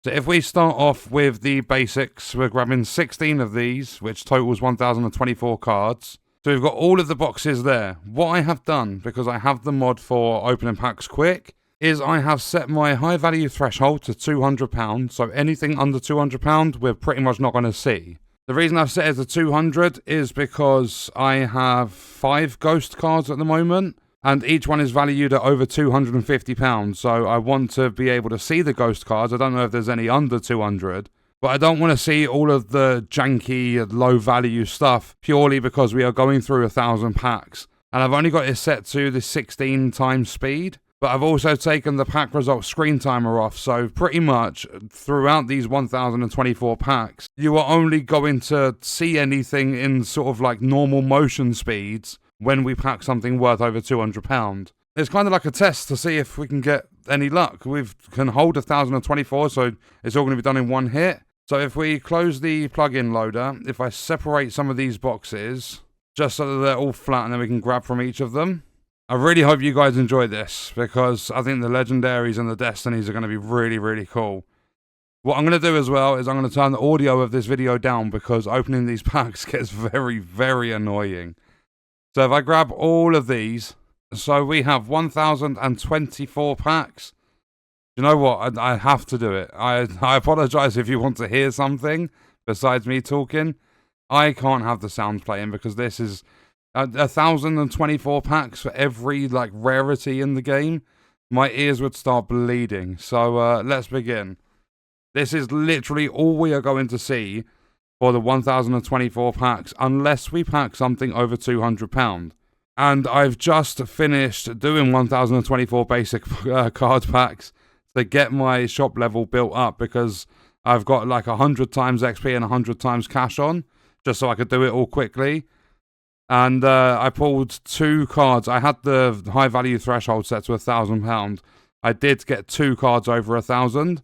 So if we start off with the basics, we're grabbing 16 of these, which totals 1,024 cards. So we've got all of the boxes there. What I have done, because I have the mod for opening packs quick, is I have set my high value threshold to £200. So anything under £200, we're pretty much not going to see. The reason I've set it to 200 is because I have 5 ghost cards at the moment, and each one is valued at over £250. So I want to be able to see the ghost cards. I don't know if there's any under 200, but I don't want to see all of the janky, low value stuff purely because we are going through 1,000 packs. And I've only got it set to the 16 times speed. But I've also taken the pack result screen timer off, so pretty much throughout these 1,024 packs, you are only going to see anything in sort of like normal motion speeds when we pack something worth over £200. It's kind of like a test to see if we can get any luck. We can hold 1,024, so it's all going to be done in one hit. So if we close the plugin loader, if I separate some of these boxes, just so that they're all flat and then we can grab from each of them, I really hope you guys enjoy this, because I think the Legendaries and the Destinies are going to be really, really cool. What I'm going to do as well is I'm going to turn the audio of this video down, because opening these packs gets very, very annoying. So if I grab all of these, so we have 1,024 packs. You know what? I have to do it. I apologize if you want to hear something besides me talking. I can't have the sound playing because this is 1,024 packs for every like rarity in the game. My ears would start bleeding. So let's begin. This is literally all we are going to see for the 1,024 packs, unless we pack something over £200. And I've just finished doing 1,024 basic card packs to get my shop level built up, because I've got like 100 times XP and 100 times cash on, just so I could do it all quickly. And I pulled 2 cards. I had the high value threshold set to £1,000. I did get 2 cards over 1,000.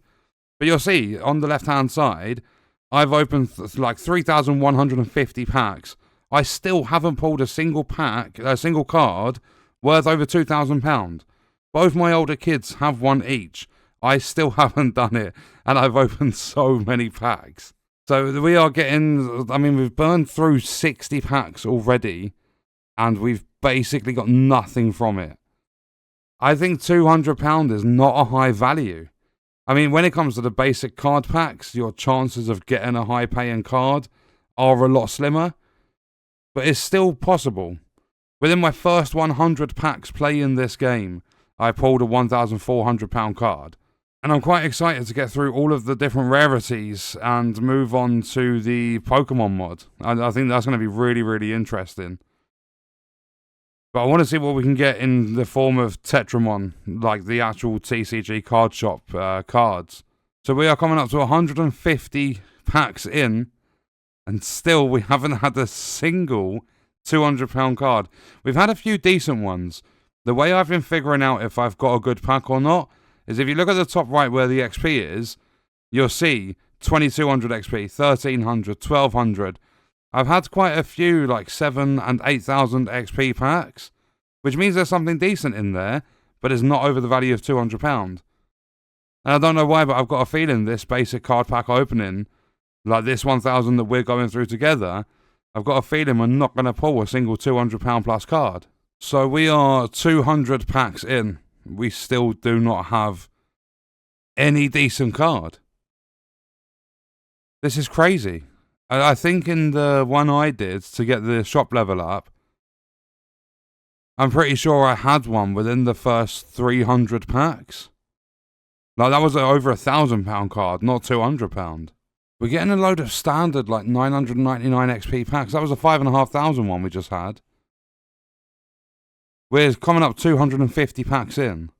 But you'll see, on the left-hand side, I've opened like 3,150 packs. I still haven't pulled a single card worth over £2,000. Both my older kids have one each. I still haven't done it. And I've opened so many packs. So we are getting, I mean, we've burned through 60 packs already, and we've basically got nothing from it. I think £200 is not a high value. I mean, when it comes to the basic card packs, your chances of getting a high paying card are a lot slimmer, but it's still possible. Within my first 100 packs playing this game, I pulled a £1,400 card. And I'm quite excited to get through all of the different rarities and move on to the Pokemon mod. I think that's going to be really, really interesting. But I want to see what we can get in the form of Tetramon, like the actual TCG Card Shop cards. So we are coming up to 150 packs in, and still we haven't had a single £200 card. We've had a few decent ones. The way I've been figuring out if I've got a good pack or not is if you look at the top right where the XP is, you'll see 2,200 XP, 1,300, 1,200. I've had quite a few like 7,000 and 8,000 XP packs, which means there's something decent in there, but it's not over the value of £200. And I don't know why, but I've got a feeling this basic card pack opening, like this 1,000 that we're going through together, I've got a feeling we're not going to pull a single £200 plus card. So we are 200 packs in. We still do not have any decent card. This is crazy. I think in the one I did to get the shop level up, I'm pretty sure I had one within the first 300 packs. Like that was over £1,000 card, not £200. We're getting a load of standard like 999 XP packs. That was a 5,500 one we just had. We're coming up 250 packs in.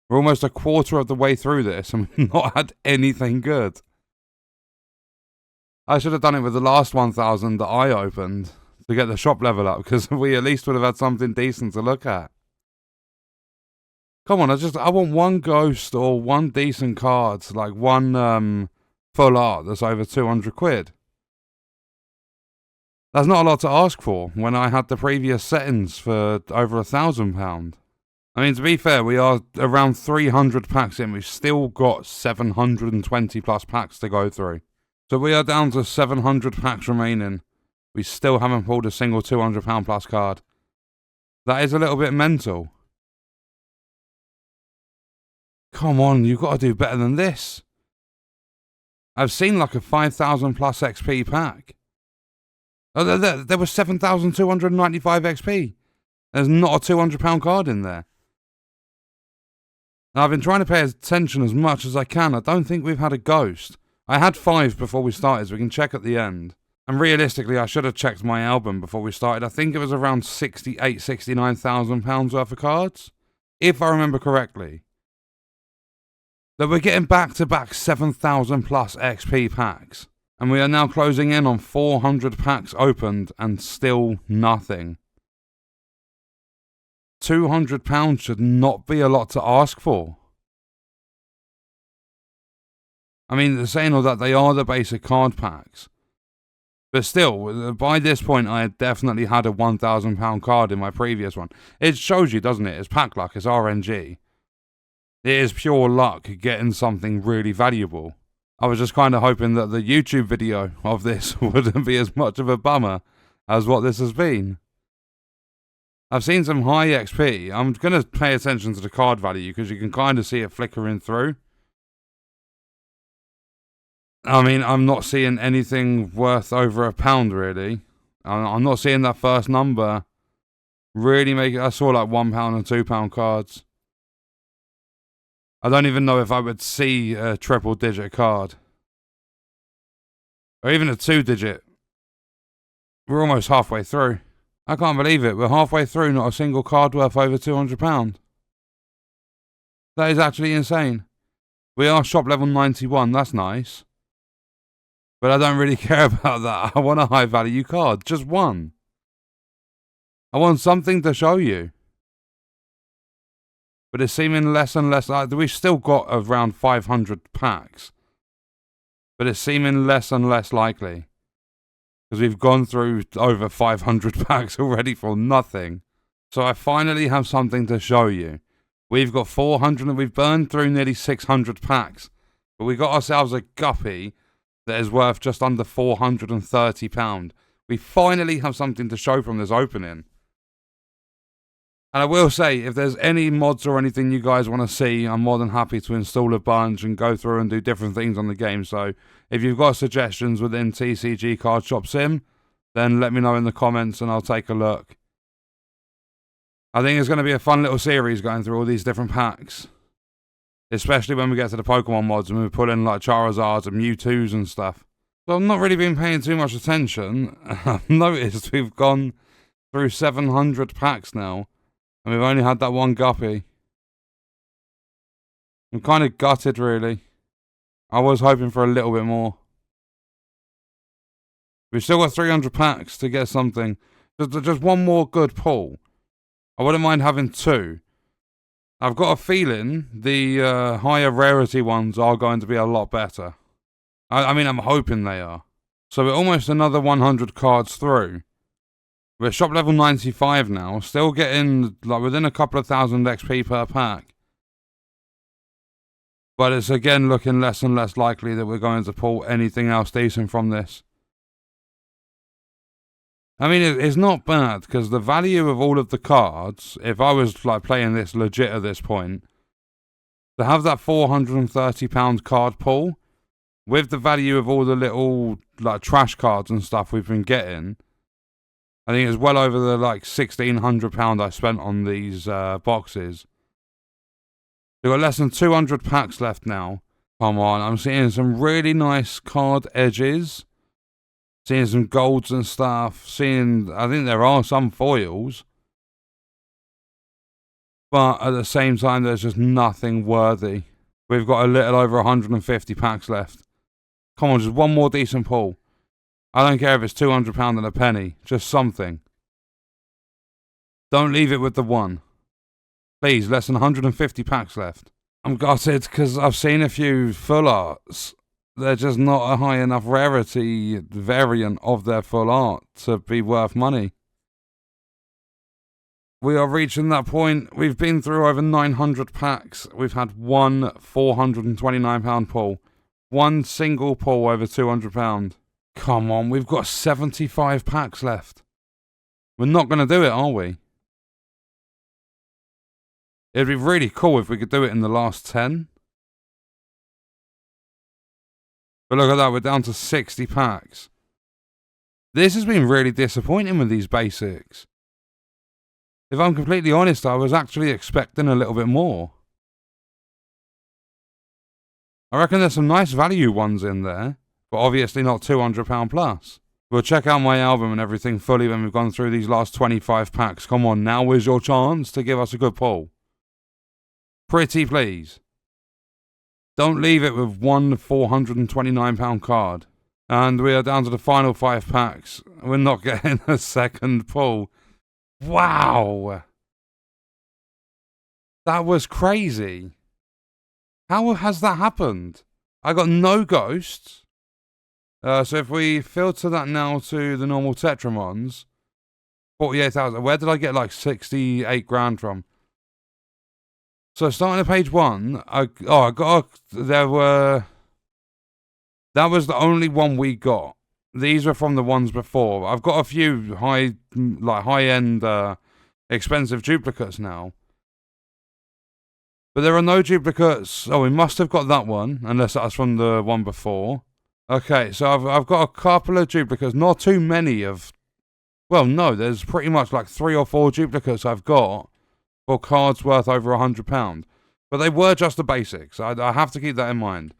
We're almost a quarter of the way through this and we've not had anything good. I should have done it with the last 1,000 that I opened to get the shop level up, because we at least would have had something decent to look at. Come on, I want one ghost or one decent card, like one full art that's over 200 quid. That's not a lot to ask for when I had the previous settings for over £1,000. I I mean, to be fair, we are around 300 packs in. We've still got 720 plus packs to go through. So we are down to 700 packs remaining. We still haven't pulled a single £200 plus card. That is a little bit mental. Come on, you've got to do better than this. I've seen like a 5,000 plus XP pack. Oh, there was 7,295 XP. There's not a £200 card in there. Now, I've been trying to pay attention as much as I can. I don't think we've had a ghost. I had 5 before we started, so we can check at the end. And realistically, I should have checked my album before we started. I think it was around 68,000, 69,000 pounds worth of cards, if I remember correctly. That we're getting back-to-back 7,000 plus XP packs. And we are now closing in on 400 packs opened and still nothing. £200 should not be a lot to ask for. I mean, they're saying all that they are the basic card packs. But still, by this point, I had definitely had a £1,000 card in my previous one. It shows you, doesn't it? It's pack luck, it's RNG. It is pure luck getting something really valuable. I was just kind of hoping that the YouTube video of this wouldn't be as much of a bummer as what this has been. I've seen some high XP. I'm going to pay attention to the card value because you can kind of see it flickering through. I mean, I'm not seeing anything worth over £1, really. I'm not seeing that first number really make it. I saw like £1 and £2 cards. I don't even know if I would see a triple-digit card. Or even a 2-digit. We're almost halfway through. I can't believe it. We're halfway through, not a single card worth over £200. That is actually insane. We are shop level 91, that's nice. But I don't really care about that. I want a high value card, just one. I want something to show you. But it's seeming less and less like we've still got around 500 packs. But it's seeming less and less likely. Because we've gone through over 500 packs already for nothing. So I finally have something to show you. We've got 400 and we've burned through nearly 600 packs. But we got ourselves a guppy that is worth just under £430. We finally have something to show from this opening. And I will say, if there's any mods or anything you guys want to see, I'm more than happy to install a bunch and go through and do different things on the game. So if you've got suggestions within TCG Card Shop Sim, then let me know in the comments and I'll take a look. I think it's going to be a fun little series going through all these different packs. Especially when we get to the Pokemon mods and we pull in like Charizards and Mewtwo's and stuff. So I've not really been paying too much attention. I've noticed we've gone through 700 packs now. And we've only had that one guppy. I'm kind of gutted, really. I was hoping for a little bit more. We've still got 300 packs to get something. Just one more good pull. I wouldn't mind having 2. I've got a feeling the higher rarity ones are going to be a lot better. I mean, I'm hoping they are. So we're almost another 100 cards through. We're shop level 95 now, still getting like within a couple of thousand XP per pack. But it's again looking less and less likely that we're going to pull anything else decent from this. I mean, it's not bad, because the value of all of the cards, if I was like playing this legit at this point, to have that £430 card pull, with the value of all the little like trash cards and stuff we've been getting, I think it's well over the like £1,600 I spent on these boxes. We've got less than 200 packs left now. Come on, I'm seeing some really nice card edges. Seeing some golds and stuff. I think there are some foils. But at the same time, there's just nothing worthy. We've got a little over 150 packs left. Come on, just one more decent pull. I don't care if it's £200 and a penny. Just something. Don't leave it with the one. Please, less than 150 packs left. I'm gutted because I've seen a few full arts. They're just not a high enough rarity variant of their full art to be worth money. We are reaching that point. We've been through over 900 packs. We've had one £429 pull. One single pull over £200. Come on, we've got 75 packs left. We're not going to do it, are we? It'd be really cool if we could do it in the last 10. But look at that, we're down to 60 packs. This has been really disappointing with these basics. If I'm completely honest, I was actually expecting a little bit more. I reckon there's some nice value ones in there, but obviously not £200 plus. We'll check out my album and everything fully when we've gone through these last 25 packs. Come on, now is your chance to give us a good pull. Pretty please. Don't leave it with one £429 card. And we are down to the final 5 packs. We're not getting a second pull. Wow. That was crazy. How has that happened? I got no ghosts. So if we filter that now to the normal Tetramons, 48,000. Where did I get like 68 grand from? So starting at page 1, that was the only one we got. These were from the ones before. I've got a few high-end, expensive duplicates now. But there are no duplicates. Oh, we must have got that one, unless that's from the one before. Okay, so I've got a couple of duplicates. Not too many of... Well, no, there's pretty much like 3 or 4 duplicates I've got for cards worth over £100. But they were just the basics. I have to keep that in mind.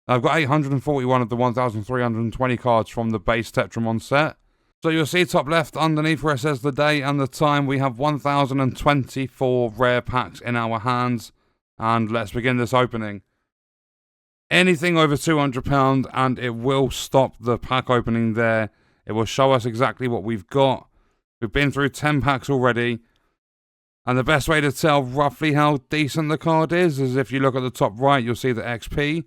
I've got 841 of the 1,320 cards from the base Tetramon set. So you'll see top left underneath where it says the day and the time. We have 1,024 rare packs in our hands. And let's begin this opening. Anything over £200 and it will stop the pack opening there. It will show us exactly what we've got. We've been through 10 packs already. And the best way to tell roughly how decent the card is if you look at the top right, you'll see the XP.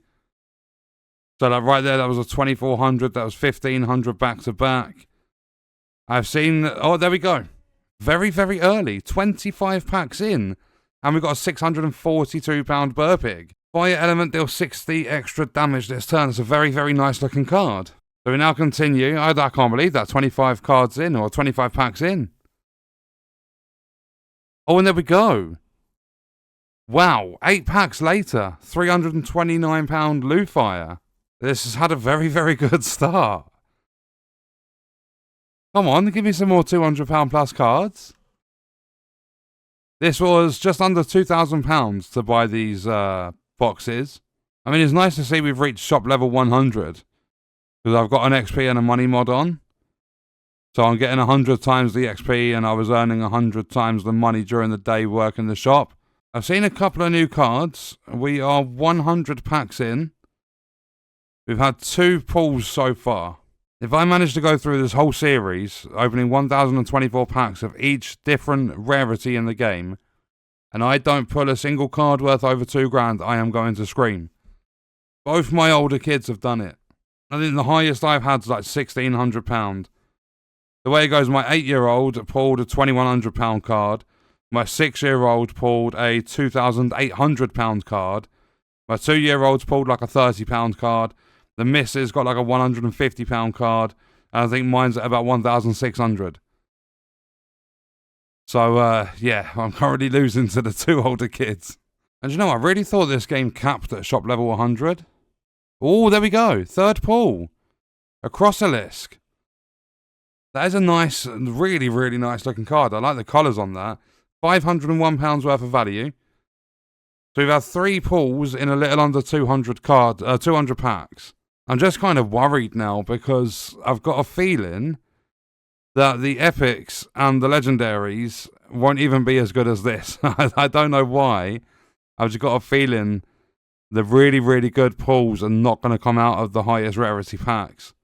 So that right there, that was a 2,400. That was 1,500 back to back. I've seen... Oh, there we go. Very, very early. 25 packs in. And we've got a £642 Burpig. Fire Element deals 60 extra damage this turn. It's a very, very nice looking card. So we now continue. I can't believe that. 25 cards in, or 25 packs in. Oh, and there we go. Wow. 8 packs later. £329 Lufire. This has had a very, very good start. Come on, give me some more £200 plus cards. This was just under £2,000 to buy these boxes. I mean, it's nice to see we've reached shop level 100. Because I've got an XP and a money mod on. So I'm getting 100 times the XP and I was earning 100 times the money during the day working the shop. I've seen a couple of new cards. We are 100 packs in. We've had 2 pulls so far. If I manage to go through this whole series, opening 1,024 packs of each different rarity in the game, and I don't pull a single card worth over £2,000, I am going to scream. Both my older kids have done it. I think the highest I've had is like £1,600. The way it goes, my 8-year-old pulled a £2,100 card. My 6-year-old pulled a £2,800 card. My 2-year-old's pulled like a £30 card. The missus got like a £150 card. And I think mine's at about 1,600. So, yeah, I'm currently losing to the 2 older kids. And you know, I really thought this game capped at shop level 100. Oh, there we go. 3rd pull. A Crossalisk. That is a nice, really, really nice looking card. I like the colours on that. £501 worth of value. So we've had 3 pulls in a little under 200 packs. I'm just kind of worried now because I've got a feeling that the epics and the legendaries won't even be as good as this. I don't know why. I've just got a feeling the really, really good pulls are not going to come out of the highest rarity packs.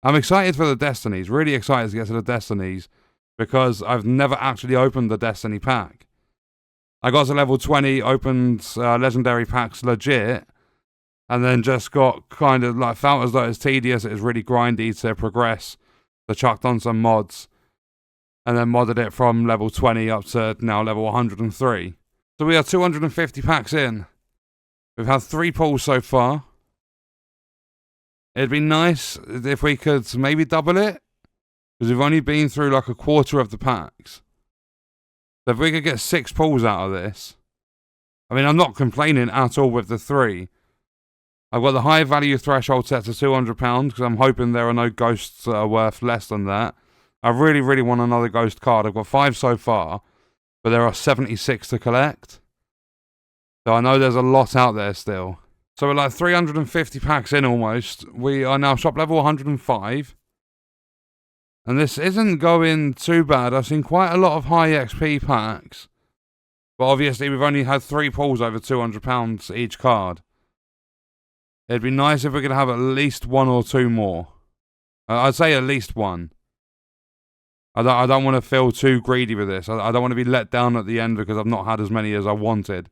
I'm excited for the Destinies, really excited to get to the Destinies, because I've never actually opened the Destiny pack. I got to level 20, opened legendary packs legit, and then just got kind of like, felt as though it's tedious, it was really grindy to progress, so chucked on some mods. and then modded it from level 20 up to now level 103. So we are 250 packs in. We've had 3 pulls so far. It'd be nice if we could maybe double it, because we've only been through like a quarter of the packs. So if we could get 6 pulls out of this, I mean, I'm not complaining at all with the 3. I've got the high value threshold set to £200 because I'm hoping there are no ghosts that are worth less than that. I really, really want another ghost card. I've got 5 so far, but there are 76 to collect. So I know there's a lot out there still. So we're like 350 packs in almost. We are now shop level 105. And this isn't going too bad. I've seen quite a lot of high XP packs. But obviously we've only had 3 pulls over £200 each card. It'd be nice if we could have at least 1 or 2 more. I'd say at least 1. I don't want to feel too greedy with this. I don't want to be let down at the end because I've not had as many as I wanted.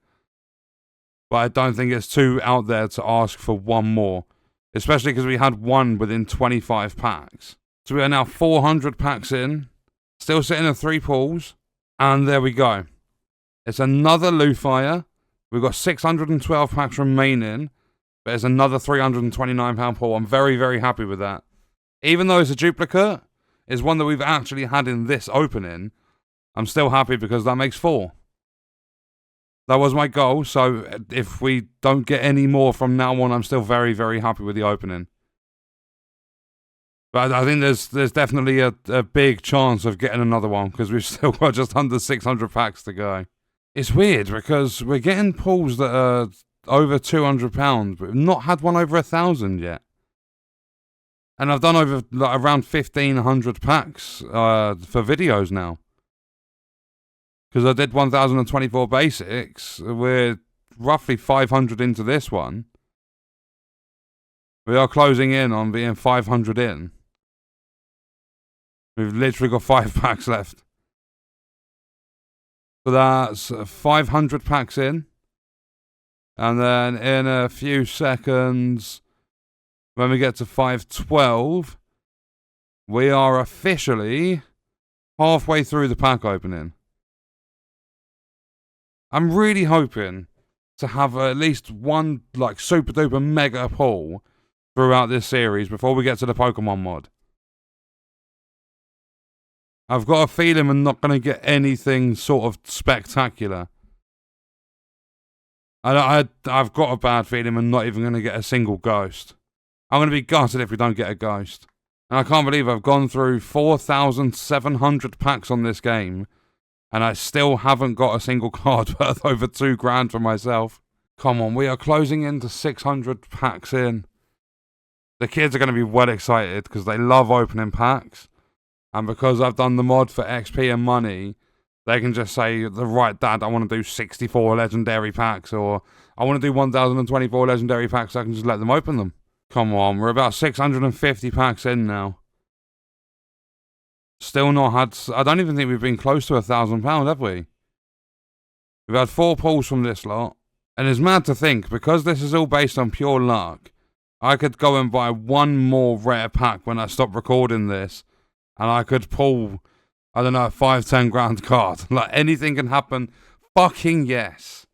But I don't think it's too out there to ask for 1 more. Especially because we had 1 within 25 packs. So we are now 400 packs in. Still sitting at 3 pulls. And there we go. It's another Lufire. We've got 612 packs remaining. But it's another £329 pull. I'm very, very happy with that. Even though it's a duplicate, it's one that we've actually had in this opening. I'm still happy because that makes 4. That was my goal, so if we don't get any more from now on, I'm still very, very happy with the opening. But I think there's definitely a big chance of getting another one, because we've still got just under 600 packs to go. It's weird, because we're getting pulls that are over £200, but we've not had one over 1,000 yet. And I've done over around 1,500 packs for videos now. Because I did 1,024 basics. We're roughly 500 into this one. We are closing in on being 500 in. We've literally got 5 packs left. So that's 500 packs in. And then in a few seconds, when we get to 512, we are officially halfway through the pack opening. I'm really hoping to have at least one like super duper mega pull throughout this series before we get to the Pokemon mod. I've got a feeling we're not going to get anything sort of spectacular. I've got a bad feeling we're not even going to get a single ghost. I'm going to be gutted if we don't get a ghost. And I can't believe I've gone through 4,700 packs on this game. And I still haven't got a single card worth over £2,000 for myself. Come on, we are closing into 600 packs in. The kids are going to be well excited because they love opening packs. And because I've done the mod for XP and money, they can just say, right, Dad, I want to do 64 legendary packs. Or I want to do 1,024 legendary packs. So I can just let them open them. Come on, we're about 650 packs in now. Still not had... I don't even think we've been close to £1,000, have we? We've had 4 pulls from this lot. And it's mad to think, because this is all based on pure luck, I could go and buy 1 more rare pack when I stop recording this. And I could pull, I don't know, a 5-10 grand card. Like, anything can happen. Fucking yes.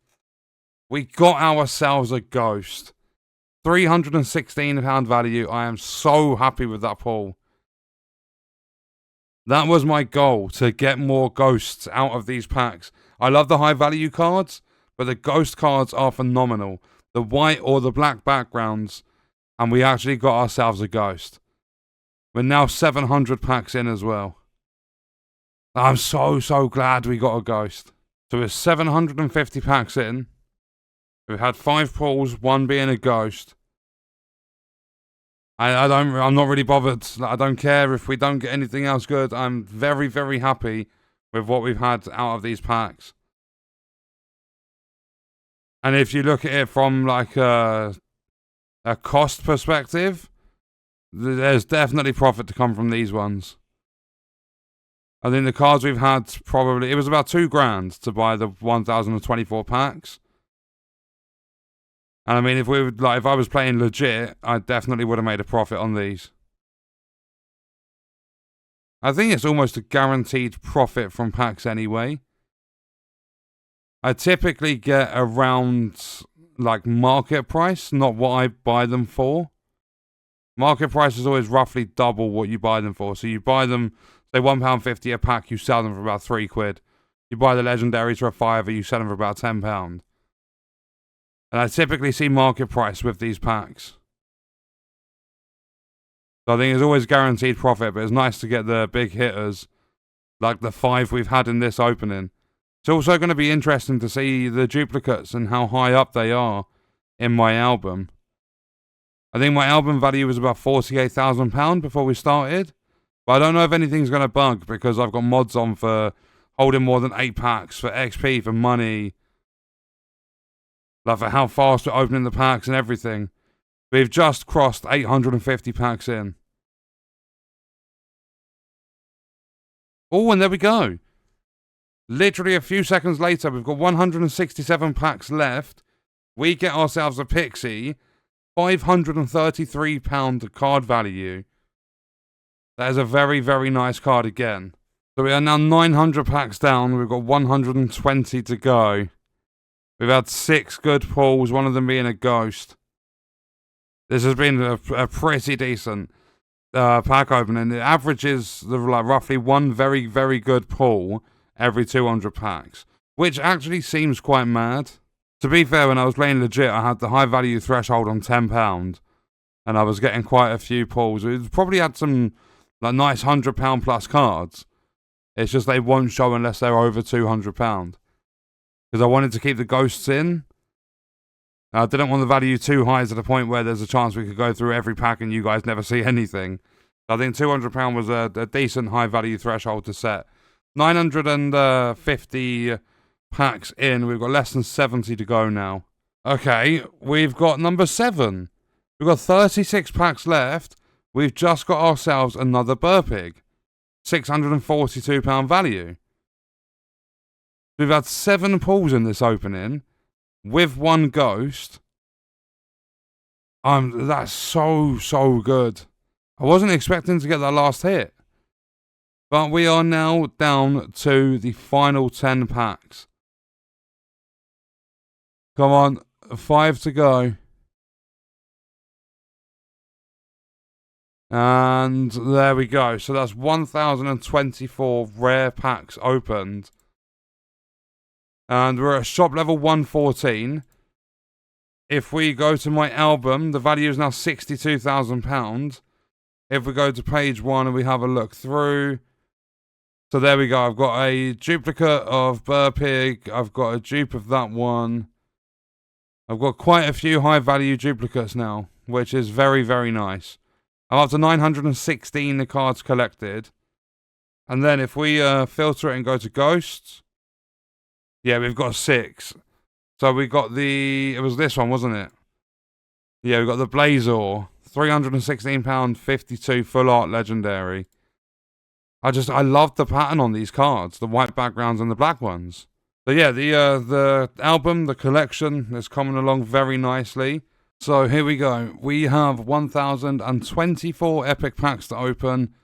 We got ourselves a ghost. £316 value. I am so happy with that pull. That was my goal, to get more ghosts out of these packs. I love the high value cards, but the ghost cards are phenomenal. The white or the black backgrounds, and we actually got ourselves a ghost. We're now 700 packs in as well. I'm so glad we got a ghost. So we're 750 packs in. We've had 5 pulls, 1 being a ghost. I'm not really bothered. I don't care if we don't get anything else good. I'm very, very happy with what we've had out of these packs. And if you look at it from like a cost perspective, there's definitely profit to come from these ones. I think the cards we've had probably, it was about £2,000 to buy the 1,024 packs. And I mean, if I was playing legit, I definitely would have made a profit on these. I think it's almost a guaranteed profit from packs anyway. I typically get around like market price, not what I buy them for. Market price is always roughly double what you buy them for. So you buy them, say £1.50 a pack, you sell them for about £3. You buy the legendaries for a £5, you sell them for about £10. And I typically see market price with these packs. So I think it's always guaranteed profit, but it's nice to get the big hitters, like the 5 we've had in this opening. It's also going to be interesting to see the duplicates and how high up they are in my album. I think my album value was about £48,000 before we started. But I don't know if anything's going to bug because I've got mods on for holding more than 8 packs, for XP, for money. Like for how fast we're opening the packs and everything. We've just crossed 850 packs in. Oh, and there we go. Literally a few seconds later, we've got 167 packs left. We get ourselves a Pixie. £533 card value. That is a very, very nice card again. So we are now 900 packs down. We've got 120 to go. We've had 6 good pulls, one of them being a ghost. This has been a pretty decent pack opening. It averages roughly one very, very good pull every 200 packs, which actually seems quite mad. To be fair, when I was playing legit, I had the high value threshold on £10, and I was getting quite a few pulls. We probably had some like nice £100 plus cards. It's just they won't show unless they're over £200. Because I wanted to keep the ghosts in. I didn't want the value too high to the point where there's a chance we could go through every pack and you guys never see anything. I think £200 was a decent high value threshold to set. 950 packs in. We've got less than 70 to go now. Okay, we've got number 7. We've got 36 packs left. We've just got ourselves another Burpig. £642 value. We've had 7 pulls in this opening with 1 ghost. That's so good. I wasn't expecting to get that last hit. But we are now down to the final 10 packs. Come on, 5 to go. And there we go. So that's 1,024 rare packs opened. And we're at shop level 114. If we go to my album, the value is now £62,000. If we go to page 1 and we have a look through. So there we go. I've got a duplicate of Burpig. I've got a dupe of that one. I've got quite a few high value duplicates now, which is very, very nice. I'm up to 916 cards collected. And then if we filter it and go to ghosts. Yeah, we've got 6. So we got it was this one, wasn't it? Yeah, we got the Blazor. £316, 52 full art legendary. I love the pattern on these cards, the white backgrounds and the black ones. So yeah, the album, the collection is coming along very nicely. So here we go. We have 1,024 epic packs to open,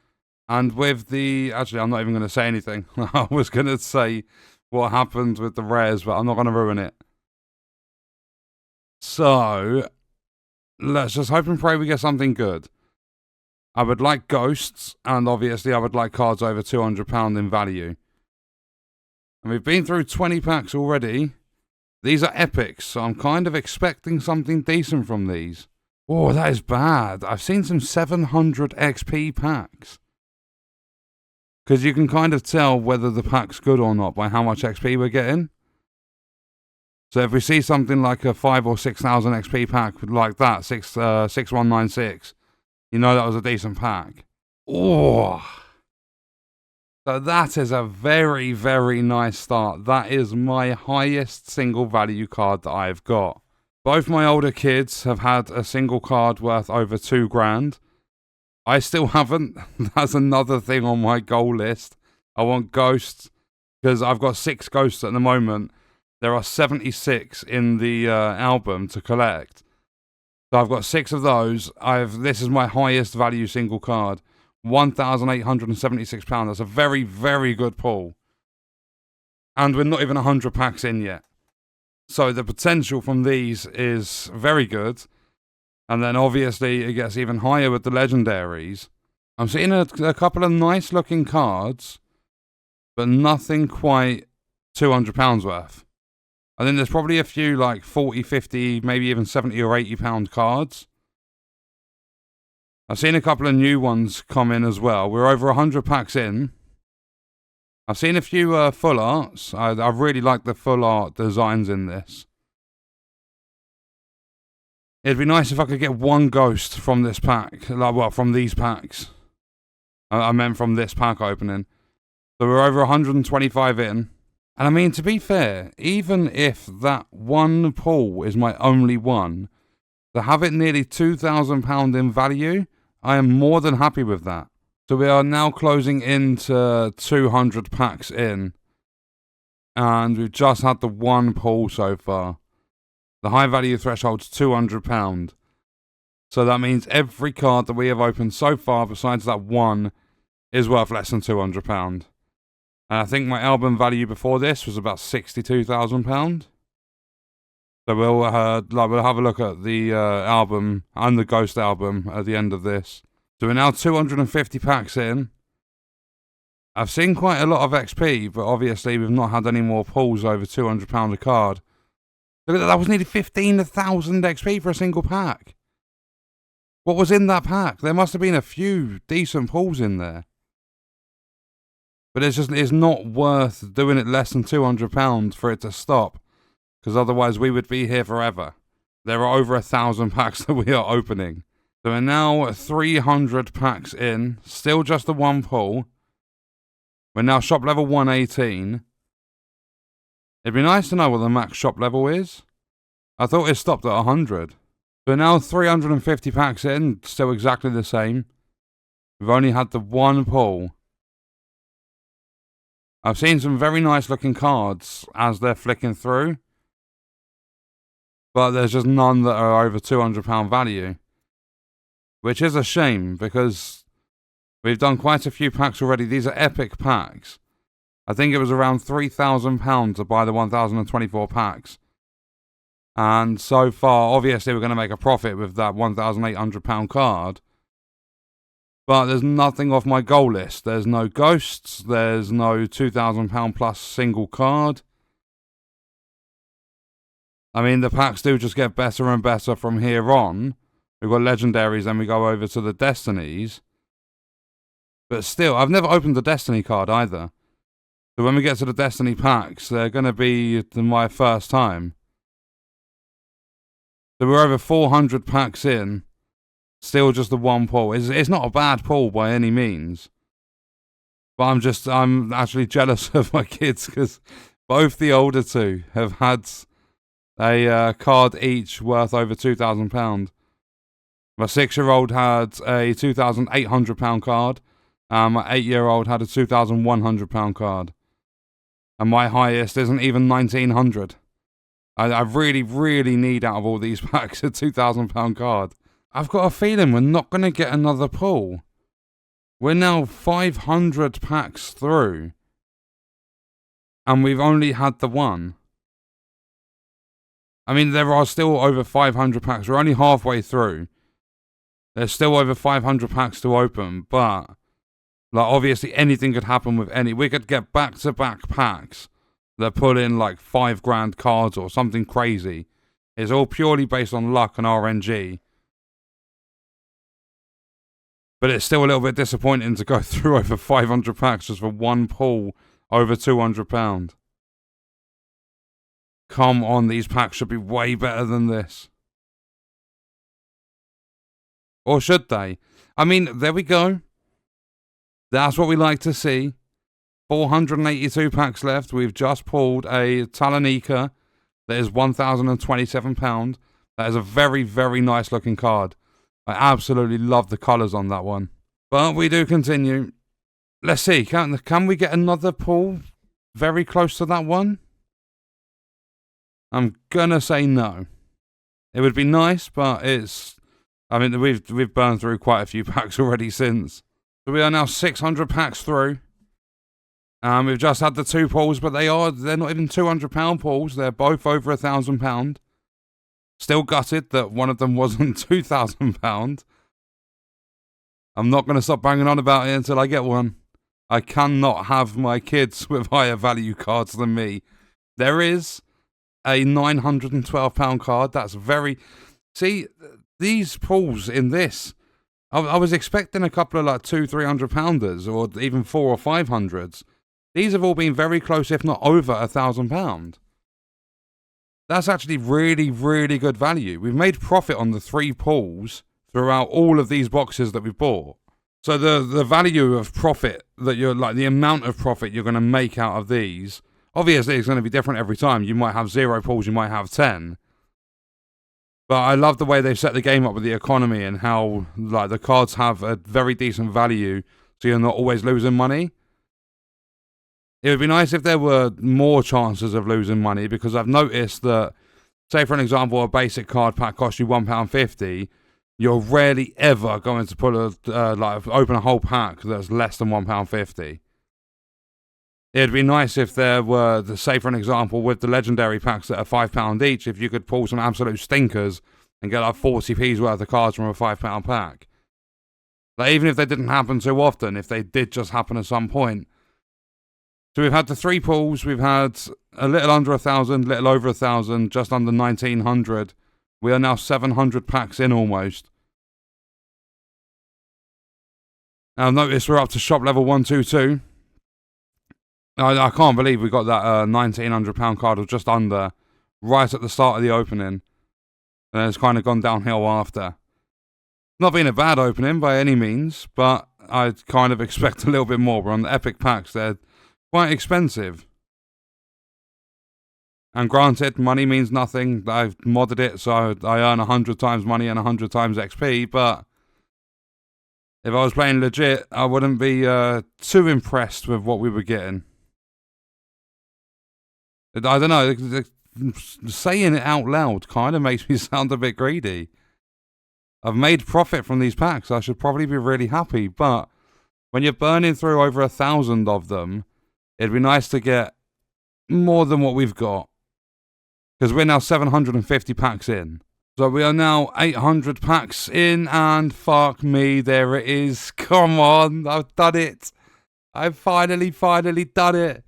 and with actually I'm not even going to say anything. I was going to say what happened with the rares, but I'm not going to ruin it. So let's just hope and pray we get something good. I would like ghosts, and obviously I would like cards over £200 in value. And we've been through 20 packs already. These are epics, so I'm kind of expecting something decent from these. Oh, that is bad. I've seen some 700 XP packs. Because you can kind of tell whether the pack's good or not by how much XP we're getting. So if we see something like a 5,000 or 6,000 XP pack like that, 6196, you know that was a decent pack. Oh. So that is a very, very nice start. That is my highest single value card that I've got. Both my older kids have had a single card worth over £2,000. I still haven't. That's another thing on my goal list. I want ghosts because I've got 6 ghosts at the moment. There are 76 in the album to collect. So I've got 6 of those. This is my highest value single card. £1,876. That's a very, very good pull. And we're not even 100 packs in yet. So the potential from these is very good. And then obviously it gets even higher with the legendaries. I'm seeing a couple of nice looking cards, but nothing quite £200 worth. I think there's probably a few like 40, 50, maybe even 70 or 80 pound cards. I've seen a couple of new ones come in as well. We're over 100 packs in. I've seen a few full arts. I really like the full art designs in this. It'd be nice if I could get one ghost from this pack. From these packs. I meant from this pack opening. So we're over 125 in. And I mean, to be fair, even if that one pull is my only one, to have it nearly £2,000 in value, I am more than happy with that. So we are now closing into 200 packs in. And we've just had the one pull so far. The high value threshold's £200. So that means every card that we have opened so far, besides that one, is worth less than £200. And I think my album value before this was about £62,000. So we'll have a look at the album and the Ghost album at the end of this. So we're now 250 packs in. I've seen quite a lot of XP, but obviously we've not had any more pulls over £200 a card. Look at that, that was nearly 15,000 XP for a single pack. What was in that pack? There must have been a few decent pulls in there. But it's not worth doing it less than £200 for it to stop. Because otherwise we would be here forever. There are over 1,000 packs that we are opening. So we're now 300 packs in. Still just the one pull. We're now shop level 118. It'd be nice to know what the max shop level is. I thought it stopped at 100. We're now 350 packs in. Still exactly the same. We've only had the one pull. I've seen some very nice looking cards as they're flicking through. But there's just none that are over £200 value. Which is a shame, because we've done quite a few packs already. These are epic packs. I think it was around £3,000 to buy the 1,024 packs. And so far, obviously we're going to make a profit with that £1,800 card. But there's nothing off my goal list. There's no ghosts. There's no £2,000 plus single card. I mean, the packs do just get better and better from here on. We've got legendaries, then we go over to the destinies. But still, I've never opened the destiny card either. So when we get to the destiny packs, they're going to be my first time. So we're over 400 packs in. Still just the one pull. It's not a bad pull by any means. But I'm actually jealous of my kids, because both the older two have had a card each worth over £2,000. My 6-year-old had a £2,800 card, and my 8-year-old had a £2,100 card. And my highest isn't even 1,900. I really, really need out of all these packs a £2,000 card. I've got a feeling we're not going to get another pull. We're now 500 packs through, and we've only had the one. I mean, there are still over 500 packs. We're only halfway through. There's still over 500 packs to open, but obviously anything could happen with any. We could get back-to-back packs that put in like £5,000 cards or something crazy. It's all purely based on luck and RNG. But it's still a little bit disappointing to go through over 500 packs just for one pull over £200. Come on, these packs should be way better than this. Or should they? I mean, there we go. That's what we like to see. 482 packs left. We've just pulled a Talonika that is £1,027. That is a very, very nice looking card. I absolutely love the colours on that one. But we do continue. Let's see. Can we get another pull very close to that one? I'm gonna say no. It would be nice, but I mean, we've burned through quite a few packs already since. So we are now 600 packs through. We've just had the 2 pulls, but they're not even £200 pulls. They're both over £1,000. Still gutted that one of them wasn't £2,000. I'm not going to stop banging on about it until I get one. I cannot have my kids with higher value cards than me. There is a £912 card. That's very... See, these pulls in this... I was expecting a couple of like £200-300 or even 400 or 500s. These have all been very close, if not over £1,000. That's actually really, really good value. We've made profit on the 3 pulls throughout all of these boxes that we've bought. So the value of profit that you're like, the amount of profit you're going to make out of these, obviously it's going to be different every time. You might have 0 pulls, you might have 10. But I love the way they've set the game up with the economy and how like the cards have a very decent value, so you're not always losing money. It would be nice if there were more chances of losing money, because I've noticed that, say for an example, a basic card pack costs you £1.50. You're rarely ever going to put open a whole pack that's less than £1.50. It'd be nice if there were, say for an example, with the legendary packs that are £5 each, if you could pull some absolute stinkers and get like 40p's worth of cards from a £5 pack. Like, even if they didn't happen too often, if they did just happen at some point. So we've had the 3 pulls, we've had a little under 1,000, little over 1,000, just under 1,900. We are now 700 packs in almost. Now notice we're up to shop level 122. I can't believe we got that £1,900 card, or just under, right at the start of the opening. And it's kind of gone downhill after. Not been a bad opening by any means, but I'd kind of expect a little bit more. But on the epic packs, they're quite expensive. And granted, money means nothing. I've modded it, so I earn 100 times money and 100 times XP, but if I was playing legit, I wouldn't be too impressed with what we were getting. I don't know, saying it out loud kind of makes me sound a bit greedy. I've made profit from these packs, I should probably be really happy, but when you're burning through over 1,000 of them, it'd be nice to get more than what we've got. Because we're now 750 packs in. So we are now 800 packs in, and fuck me, there it is. Come on, I've done it. I've finally done it.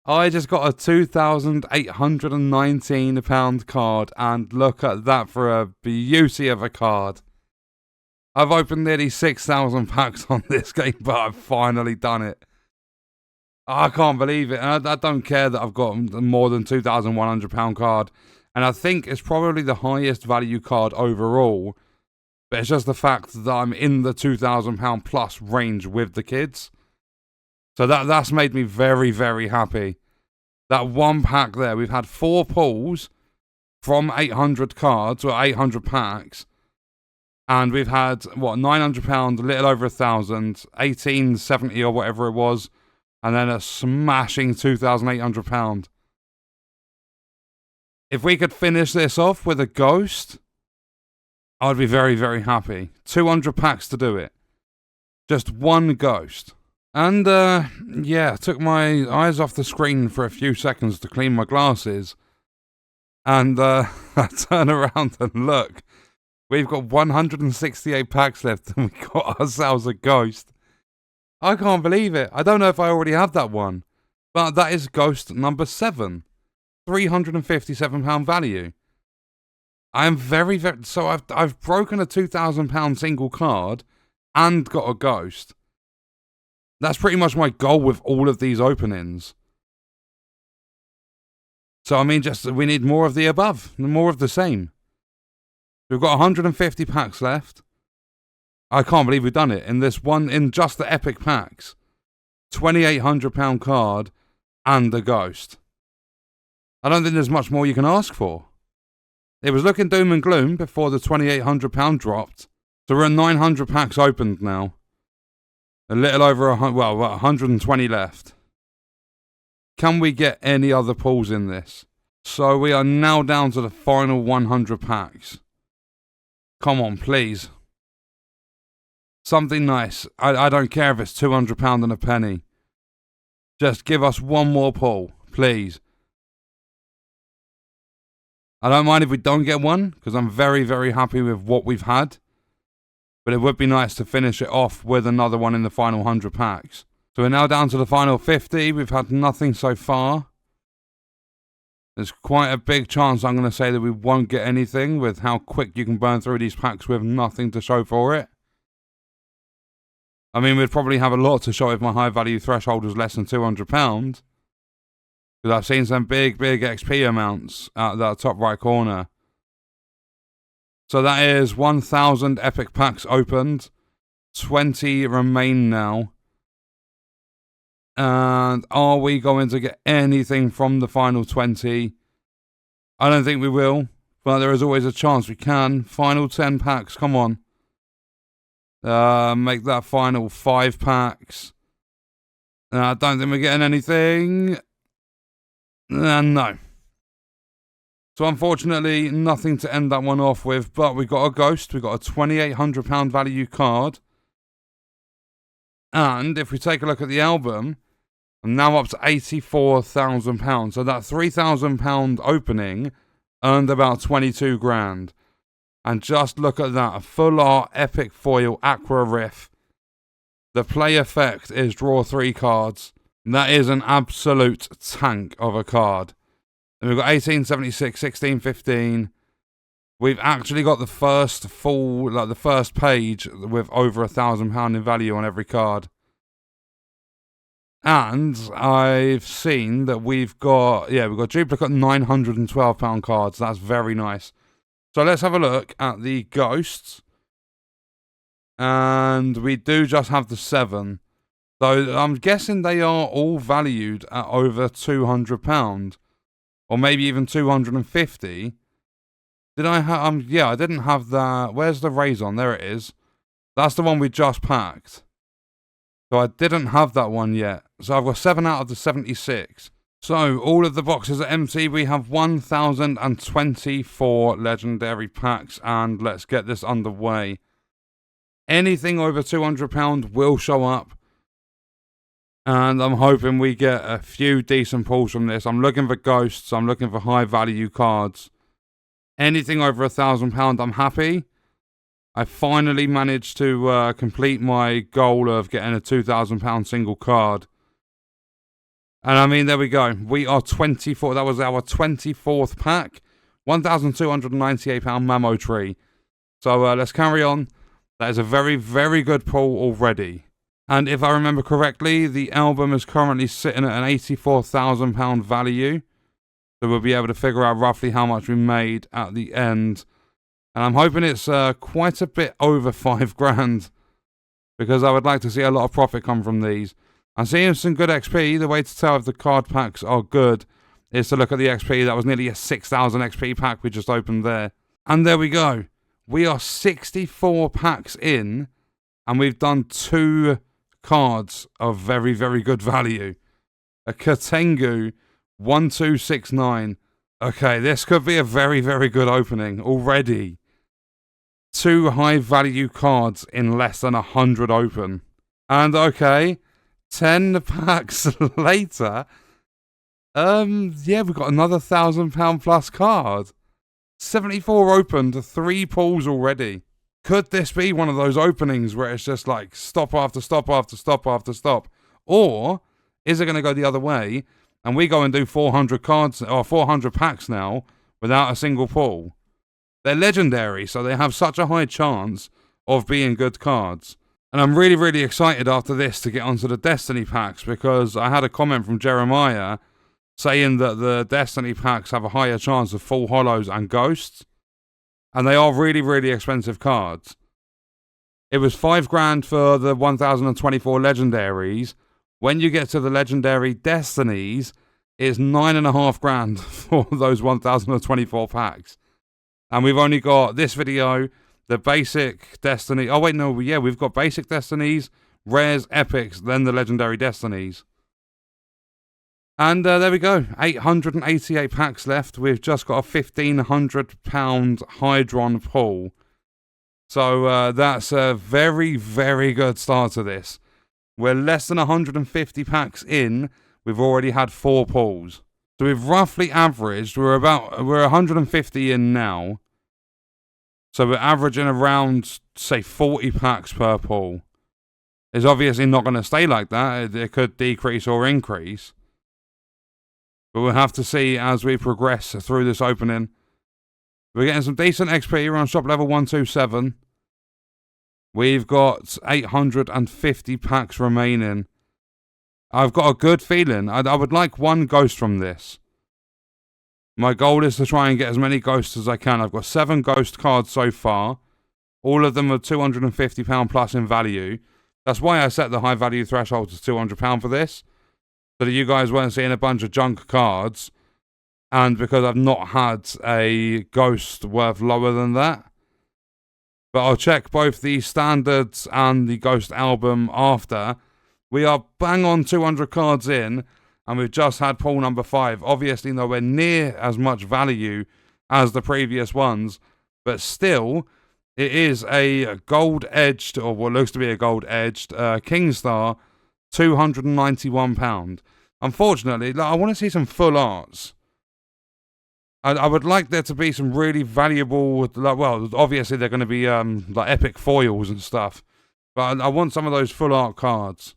I just got a £2,819 card, and look at that for a beauty of a card. I've opened nearly 6,000 packs on this game, but I've finally done it. I can't believe it. And I don't care that I've got more than £2,100 card. And I think it's probably the highest value card overall. But it's just the fact that I'm in the £2,000 plus range with the kids. So that's made me very, very happy. That one pack there, we've had 4 pulls from 800 cards, or 800 packs. And we've had, what, £900, a little over 1,000, 1870 or whatever it was. And then a smashing £2,800. If we could finish this off with a ghost, I'd be very, very happy. 200 packs to do it. Just one ghost. And, yeah, took my eyes off the screen for a few seconds to clean my glasses. And, I turn around and look. We've got 168 packs left and we got ourselves a ghost. I can't believe it. I don't know if I already have that one. But that is ghost number 7. £357 value. I am very, very... So I've broken a £2,000 single card and got a ghost. That's pretty much my goal with all of these openings. So, I mean, we need more of the above, more of the same. We've got 150 packs left. I can't believe we've done it. In just the epic packs. £2,800 card and a ghost. I don't think there's much more you can ask for. It was looking doom and gloom before the £2,800 dropped. So we're at 900 packs opened now. A little over 120 left. Can we get any other pulls in this? So we are now down to the final 100 packs. Come on, please. Something nice. I don't care if it's £200 and a penny. Just give us one more pull, please. I don't mind if we don't get one, because I'm very, very happy with what we've had. But it would be nice to finish it off with another one in the final 100 packs. So we're now down to the final 50. We've had nothing so far. There's quite a big chance I'm going to say that we won't get anything with how quick you can burn through these packs with nothing to show for it. I mean, we'd probably have a lot to show if my high value threshold was less than £200. Because I've seen some big, big XP amounts at that top right corner. So that is 1,000 epic packs opened. 20 remain now. And are we going to get anything from the final 20? I don't think we will. But there is always a chance we can. Final 10 packs, come on. Make that final 5 packs. I don't think we're getting anything. No. So unfortunately, nothing to end that one off with. But we got a ghost. We got a £2,800 value card. And if we take a look at the album, I'm now up to £84,000. So that £3,000 opening earned about 22 grand. And just look at that, a full art epic foil aqua riff. The play effect is draw 3 cards. That is an absolute tank of a card. And we've got 1876, 1615. We've actually got the first full, like the first page with over £1,000 in value on every card. And I've seen that we've got duplicate £912 cards. That's very nice. So let's have a look at the ghosts. And we do just have the 7. So I'm guessing they are all valued at over £200. Or maybe even 250. Did I have... yeah, I didn't have that. Where's the Raison? There it is. That's the one we just packed. So I didn't have that one yet. So I've got 7 out of the 76. So, all of the boxes are empty. We have 1,024 legendary packs, and let's get this underway. Anything over £200 will show up, and I'm hoping we get a few decent pulls from this. I'm looking for ghosts. I'm looking for high-value cards. Anything over £1,000, I'm happy. I finally managed to complete my goal of getting a £2,000 single card. And I mean, there we go. We are 24. That was our 24th pack. £1,298 Mamo Tree. So let's carry on. That is a very, very good pull already. And if I remember correctly, the album is currently sitting at an £84,000 value. So we'll be able to figure out roughly how much we made at the end. And I'm hoping it's quite a bit over 5 grand. Because I would like to see a lot of profit come from these. I'm seeing some good XP. The way to tell if the card packs are good is to look at the XP. That was nearly a 6,000 XP pack we just opened there. And there we go. We are 64 packs in, and we've done 2 cards of very, very good value. A Katengu 1269. Okay, this could be a very, very good opening already. 2 high value cards in less than 100 open. And okay, 10 packs later, yeah, we've got another £1,000 plus card. 74 opened, 3 pulls already. Could this be one of those openings where it's just like stop after stop after stop after stop? Or is it going to go the other way and we go and do 400 cards or 400 packs now without a single pull? They're legendary, so they have such a high chance of being good cards. And I'm really, really excited after this to get onto the Destiny packs, because I had a comment from Jeremiah saying that the Destiny packs have a higher chance of full holos and ghosts. And they are really, really expensive cards. It was 5 grand for the 1,024 legendaries. When you get to the legendary Destinies, it's 9.5 grand for those 1,024 packs. And we've only got this video, the basic Destiny. Oh, wait, no, yeah, we've got basic Destinies, rares, epics, then the legendary Destinies. And there we go, 888 packs left. We've just got a £1,500 Hydron pull. So that's a very, very good start to this. We're less than 150 packs in. We've already had 4 pulls. So we've roughly averaged, we're 150 in now. So we're averaging around, say, 40 packs per pull. It's obviously not going to stay like that. It could decrease or increase. But we'll have to see as we progress through this opening. We're getting some decent XP. We're on shop level 127. We've got 850 packs remaining. I've got a good feeling. I would like 1 ghost from this. My goal is to try and get as many ghosts as I can. I've got 7 ghost cards so far. All of them are £250 plus in value. That's why I set the high value threshold to £200 for this. So that you guys weren't seeing a bunch of junk cards. And because I've not had a ghost worth lower than that. But I'll check both the standards and the ghost album after. We are bang on 200 cards in. And we've just had pull number 5. Obviously nowhere near as much value as the previous ones. But still, it is a gold-edged, or what looks to be a gold-edged, Kingstar, £291. Unfortunately, I want to see some full arts. I would like there to be some really valuable, well, obviously they're going to be like epic foils and stuff. But I want some of those full art cards.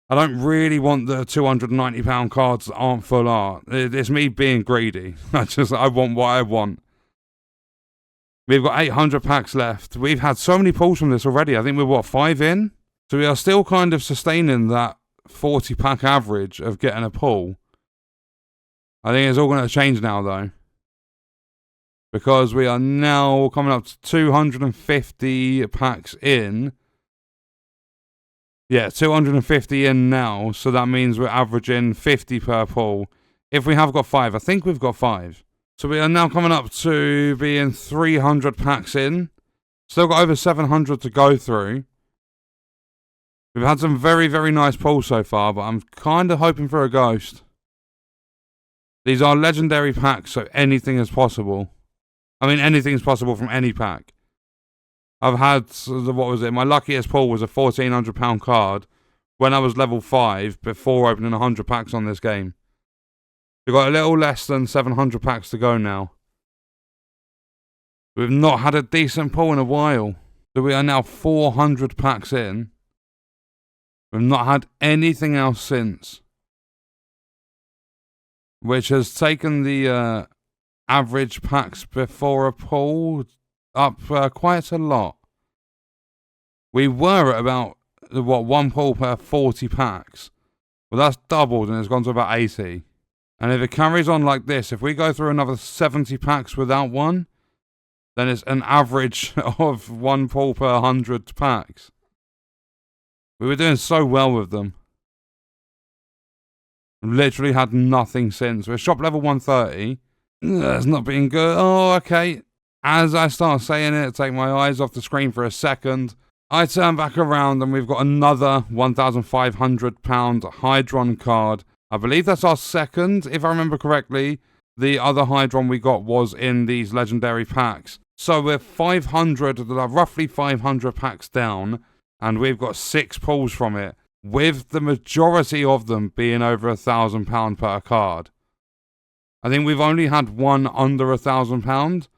I don't really want the £290 cards that aren't full art. It's me being greedy. I want what I want. We've got 800 packs left. We've had so many pulls from this already. I think we're, 5 in? So we are still kind of sustaining that 40 pack average of getting a pull. I think it's all going to change now, though. Because we are now coming up to 250 packs in. Yeah, 250 in now, so that means we're averaging 50 per pull. If we have got 5, I think we've got 5. So we are now coming up to being 300 packs in. Still got over 700 to go through. We've had some very, very nice pulls so far, but I'm kind of hoping for a ghost. These are legendary packs, so anything is possible. I mean, anything is possible from any pack. I've had, what was it? My luckiest pull was a £1,400 card when I was level 5 before opening 100 packs on this game. We've got a little less than 700 packs to go now. We've not had a decent pull in a while. So we are now 400 packs in. We've not had anything else since. Which has taken the average packs before a pull up quite a lot. We were at about, 1 pull per 40 packs. Well, that's doubled and it's gone to about 80. And if it carries on like this, if we go through another 70 packs without one, then it's an average of 1 pull per 100 packs. We were doing so well with them. Literally had nothing since. We're shop level 130. That's not been good. Oh, okay. As I start saying it, take my eyes off the screen for a second. I turn back around and we've got another £1,500 Hydron card. I believe that's our second, if I remember correctly. The other Hydron we got was in these legendary packs. So we're roughly 500 packs down, and we've got 6 pulls from it, with the majority of them being over £1,000 per card. I think we've only had one under £1,000,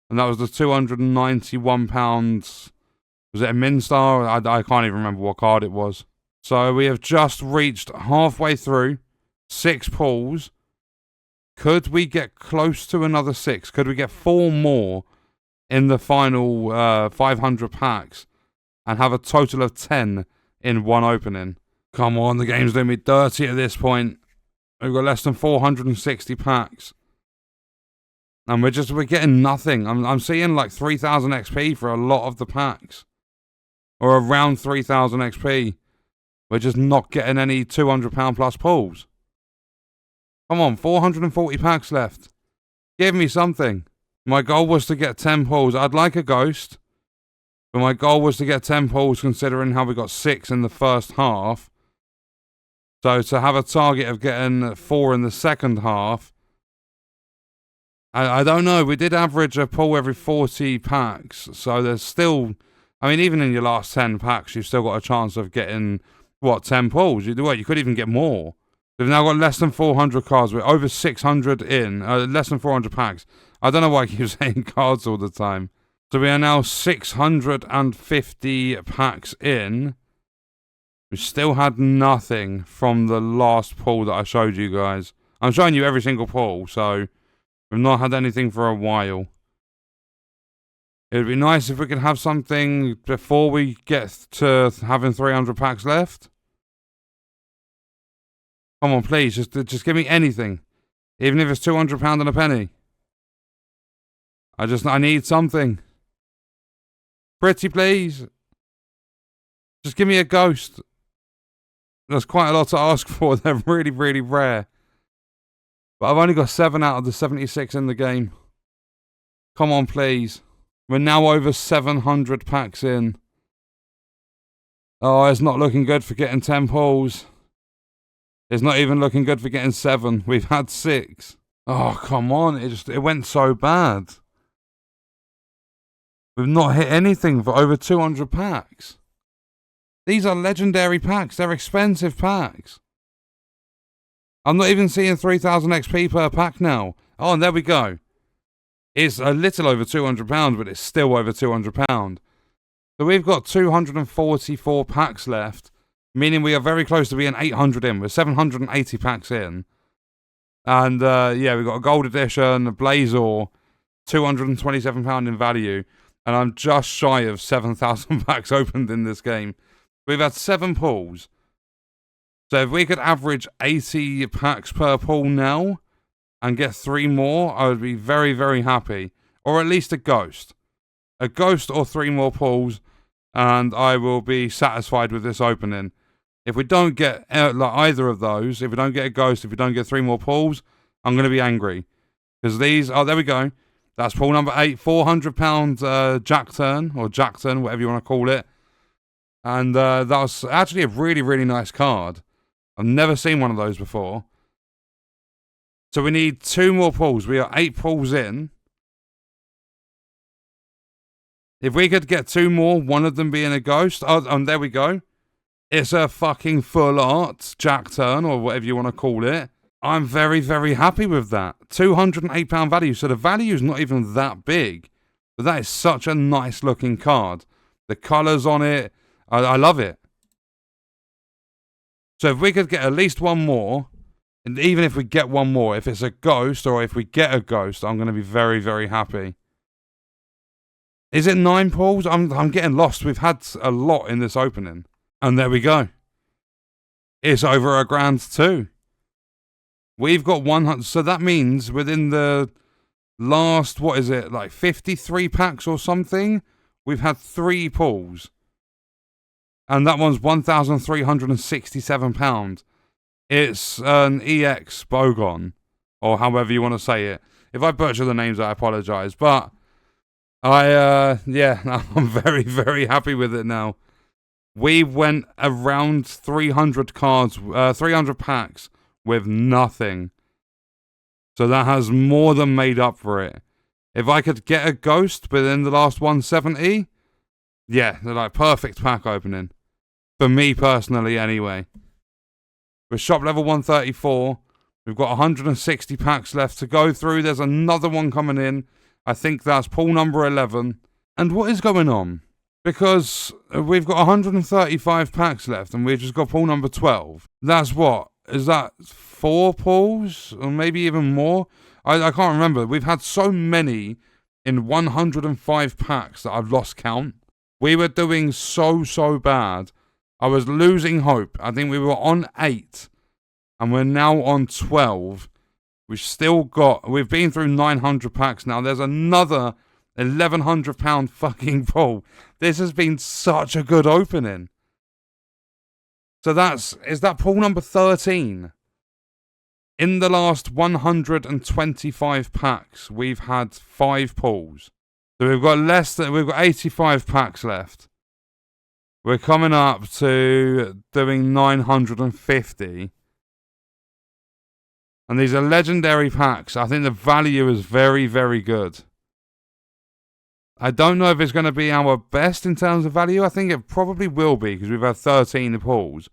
and that was the £291. Was it a Minstar? I can't even remember what card it was. So we have just reached halfway through. 6 pulls. Could we get close to another 6? Could we get 4 more in the final 500 packs and have a total of 10 in one opening? Come on, the game's doing me dirty at this point. We've got less than 460 packs. And we're getting nothing. I'm seeing like 3,000 XP for a lot of the packs. Or around 3,000 XP. We're just not getting any £200 plus pulls. Come on, 440 packs left. Give me something. My goal was to get 10 pulls. I'd like a ghost. But my goal was to get 10 pulls considering how we got 6 in the first half. So to have a target of getting 4 in the second half, I don't know. We did average a pull every 40 packs. So there's still... I mean, even in your last 10 packs, you've still got a chance of getting, what, 10 pulls? You could even get more. We've now got less than 400 cards. We're over 600 in. Less than 400 packs. I don't know why I keep saying cards all the time. So we are now 650 packs in. We still had nothing from the last pull that I showed you guys. I'm showing you every single pull, so we've not had anything for a while. It would be nice if we could have something before we get to having 300 packs left. Come on, please, just give me anything. Even if it's £200 and a penny. I need something. Pretty please. Just give me a ghost. That's quite a lot to ask for. They're really, really rare. But I've only got 7 out of the 76 in the game. Come on, please. We're now over 700 packs in. Oh, it's not looking good for getting 10 pulls. It's not even looking good for getting 7. We've had 6. Oh, come on. It went so bad. We've not hit anything for over 200 packs. These are legendary packs. They're expensive packs. I'm not even seeing 3,000 XP per pack now. Oh, and there we go. It's a little over £200, but it's still over £200. So we've got 244 packs left, meaning we are very close to being 800 in. We're 780 packs in. And, yeah, we've got a gold edition, a Blazor, £227 in value. And I'm just shy of 7,000 packs opened in this game. We've had 7 pulls. So if we could average 80 packs per pull now and get 3 more, I would be very, very happy. Or at least a ghost. A ghost or 3 more pulls, and I will be satisfied with this opening. If we don't get like either of those, if we don't get a ghost, if we don't get 3 more pulls, I'm going to be angry. Because these, oh, there we go. That's pull number 8, £400 Jack Turn, or Jack Turn, whatever you want to call it. And that was actually a really, really nice card. I've never seen one of those before. So we need 2 more pulls. We are 8 pulls in. If we could get 2 more, one of them being a ghost. Oh, and there we go. It's a fucking full art Jack Turn, or whatever you want to call it. I'm very, very happy with that. £208 value. So the value is not even that big. But that is such a nice looking card. The colours on it, I love it. So if we could get at least 1 more, and even if we get 1 more, if it's a ghost or if we get a ghost, I'm going to be very, very happy. Is it 9 pulls? I'm getting lost. We've had a lot in this opening. And there we go. It's over £1,000 too. We've got 100. So that means within the last, what is it, like 53 packs or something, we've had 3 pulls. And that one's £1,367. It's an EX Bogon, or however you want to say it. If I butcher the names, I apologise. But yeah, I'm very, very happy with it now. We went around 300 cards, 300 packs with nothing. So that has more than made up for it. If I could get a ghost within the last 170, yeah, they're like perfect pack opening. For me personally, anyway. We're shop level 134. We've got 160 packs left to go through. There's another one coming in. I think that's pull number 11. And what is going on? Because we've got 135 packs left and we've just got pull number 12. That's what? Is that 4 pulls? Or maybe even more? I can't remember. We've had so many in 105 packs that I've lost count. We were doing so bad. I was losing hope. I think we were on 8. And we're now on 12. We've been through 900 packs now. There's another £1,100 fucking pull. This has been such a good opening. So is that pull number 13? In the last 125 packs, we've had 5 pulls. So we've got 85 packs left. We're coming up to doing 950. And these are legendary packs. I think the value is very, very good. I don't know if it's going to be our best in terms of value. I think it probably will be because we've had 13 pulls.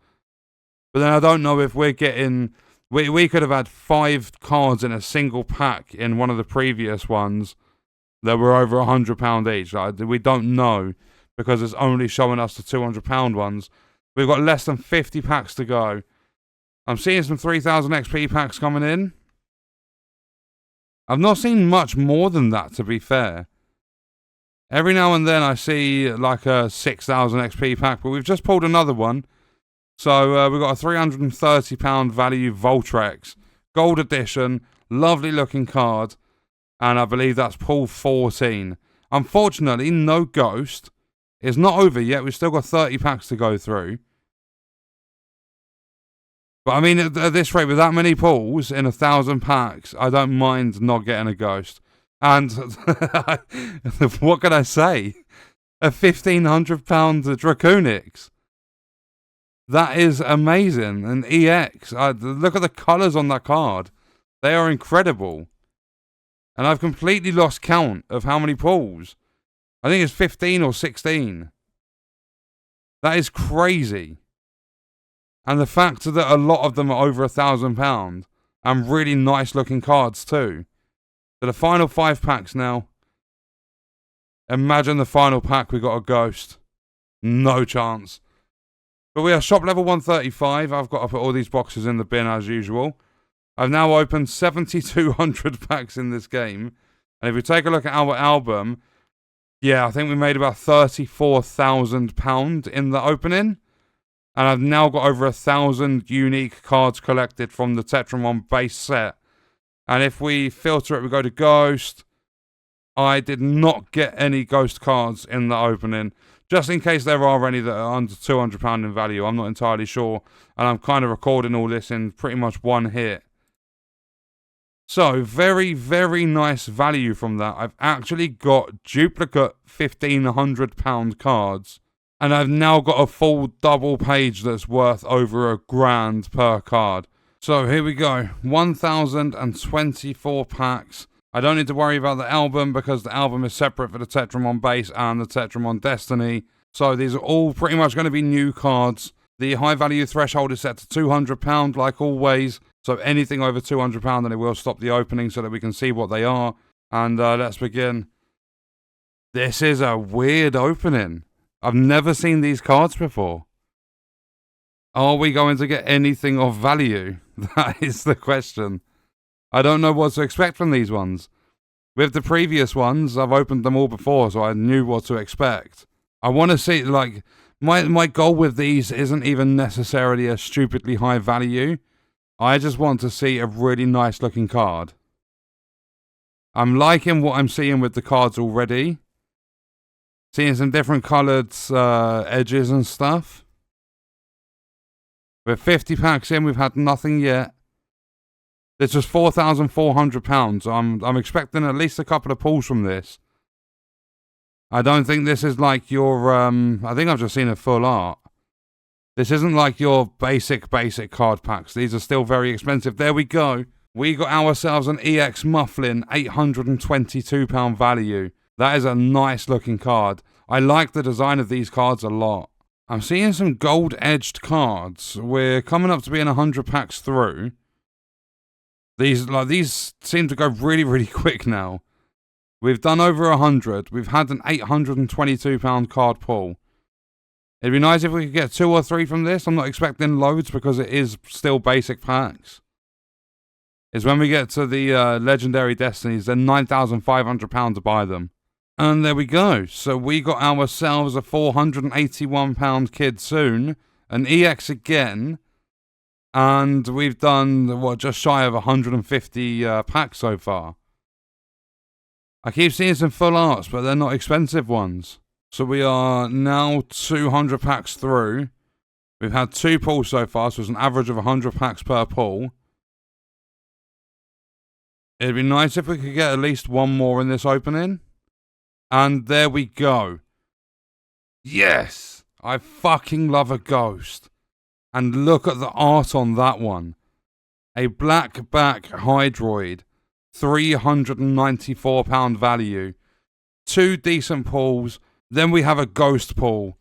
But then I don't know if we're getting... We could have had 5 cards in a single pack in one of the previous ones that were over £100 each. Like, we don't know because it's only showing us the £200 ones. We've got less than 50 packs to go. I'm seeing some 3000 XP packs coming in. I've not seen much more than that, to be fair. Every now and then I see like a 6000 XP pack, but we've just pulled another one. So we've got a £330 value Voltrex. Gold edition. Lovely looking card. And I believe that's pull 14. Unfortunately, no ghost. It's not over yet. We've still got 30 packs to go through. But I mean, at this rate, with that many pulls in 1,000 packs, I don't mind not getting a ghost. And what can I say? A £1,500 Draconics. That is amazing. An EX. Look at the colours on that card. They are incredible. And I've completely lost count of how many pulls. I think it's 15 or 16. That is crazy. And the fact that a lot of them are over £1,000 and really nice looking cards too. So the final 5 packs now. Imagine the final pack we got a ghost. No chance. But we are shop level 135. I've got to put all these boxes in the bin as usual. I've now opened 7,200 packs in this game. And if we take a look at our album, yeah, I think we made about £34,000 in the opening. And I've now got over 1,000 unique cards collected from the Tetramon base set. And if we filter it, we go to Ghost. I did not get any Ghost cards in the opening. Just in case there are any that are under £200 in value. I'm not entirely sure. And I'm kind of recording all this in pretty much one hit. So, very, very nice value from that. I've actually got duplicate £1,500 cards. And I've now got a full double page that's worth over £1,000 per card. So, here we go. 1,024 packs. I don't need to worry about the album because the album is separate for the Tetramon base and the Tetramon Destiny. So these are all pretty much going to be new cards. The high value threshold is set to £200 like always. So anything over £200 then it will stop the opening so that we can see what they are. And let's begin. This is a weird opening. I've never seen these cards before. Are we going to get anything of value? That is the question. I don't know what to expect from these ones. With the previous ones, I've opened them all before, so I knew what to expect. I want to see, like, my goal with these isn't even necessarily a stupidly high value. I just want to see a really nice looking card. I'm liking what I'm seeing with the cards already. Seeing some different coloured edges and stuff. We're 50 packs in, we've had nothing yet. This was £4,400. I'm expecting at least a couple of pulls from this. I don't think this is like your... I think I've just seen a full art. This isn't like your basic card packs. These are still very expensive. There we go. We got ourselves an EX Mufflin, £822 value. That is a nice looking card. I like the design of these cards a lot. I'm seeing some gold edged cards. We're coming up to being 100 packs through. These seem to go really, really quick now. We've done over 100. We've had an £822 card pull. It'd be nice if we could get 2 or 3 from this. I'm not expecting loads because it is still basic packs. It's when we get to the Legendary Destinies, they're £9,500 to buy them. And there we go. So we got ourselves a £481 Kid an EX again. And we've done, what, just shy of 150 packs so far. I keep seeing some full arts, but they're not expensive ones. So we are now 200 packs through. We've had 2 pulls so far, so it's an average of 100 packs per pull. It'd be nice if we could get at least 1 more in this opening. And there we go. Yes! I fucking love a ghost. And look at the art on that one. A black back Hydroid, £394 value. 2 decent pulls. Then we have a ghost pull.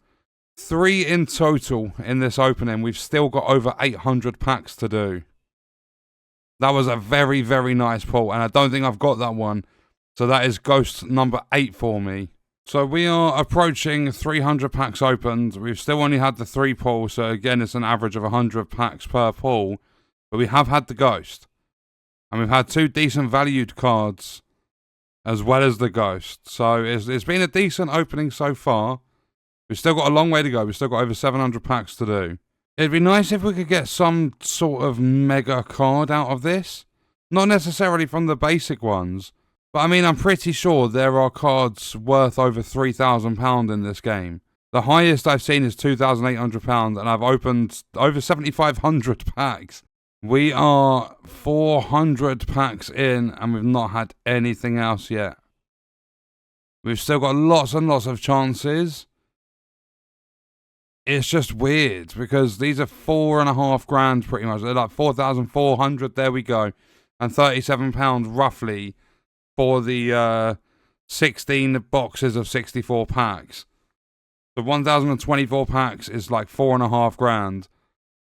3 in total in this opening. We've still got over 800 packs to do. That was a very, very nice pull, and I don't think I've got that one. So that is ghost number 8 for me. So we are approaching 300 packs opened. We've still only had the 3 pulls, so again, it's an average of 100 packs per pull. But we have had the ghost. And we've had 2 decent valued cards, as well as the ghost. So it's been a decent opening so far. We've still got a long way to go. We've still got over 700 packs to do. It'd be nice if we could get some sort of mega card out of this. Not necessarily from the basic ones. But I mean, I'm pretty sure there are cards worth over £3,000 in this game. The highest I've seen is £2,800, and I've opened over 7,500 packs. We are 400 packs in, and we've not had anything else yet. We've still got lots and lots of chances. It's just weird, because these are £4,500 pretty much. They're like 4,400, there we go. And £37 roughly for the 16 boxes of 64 packs. The 1,024 packs is like £4,500.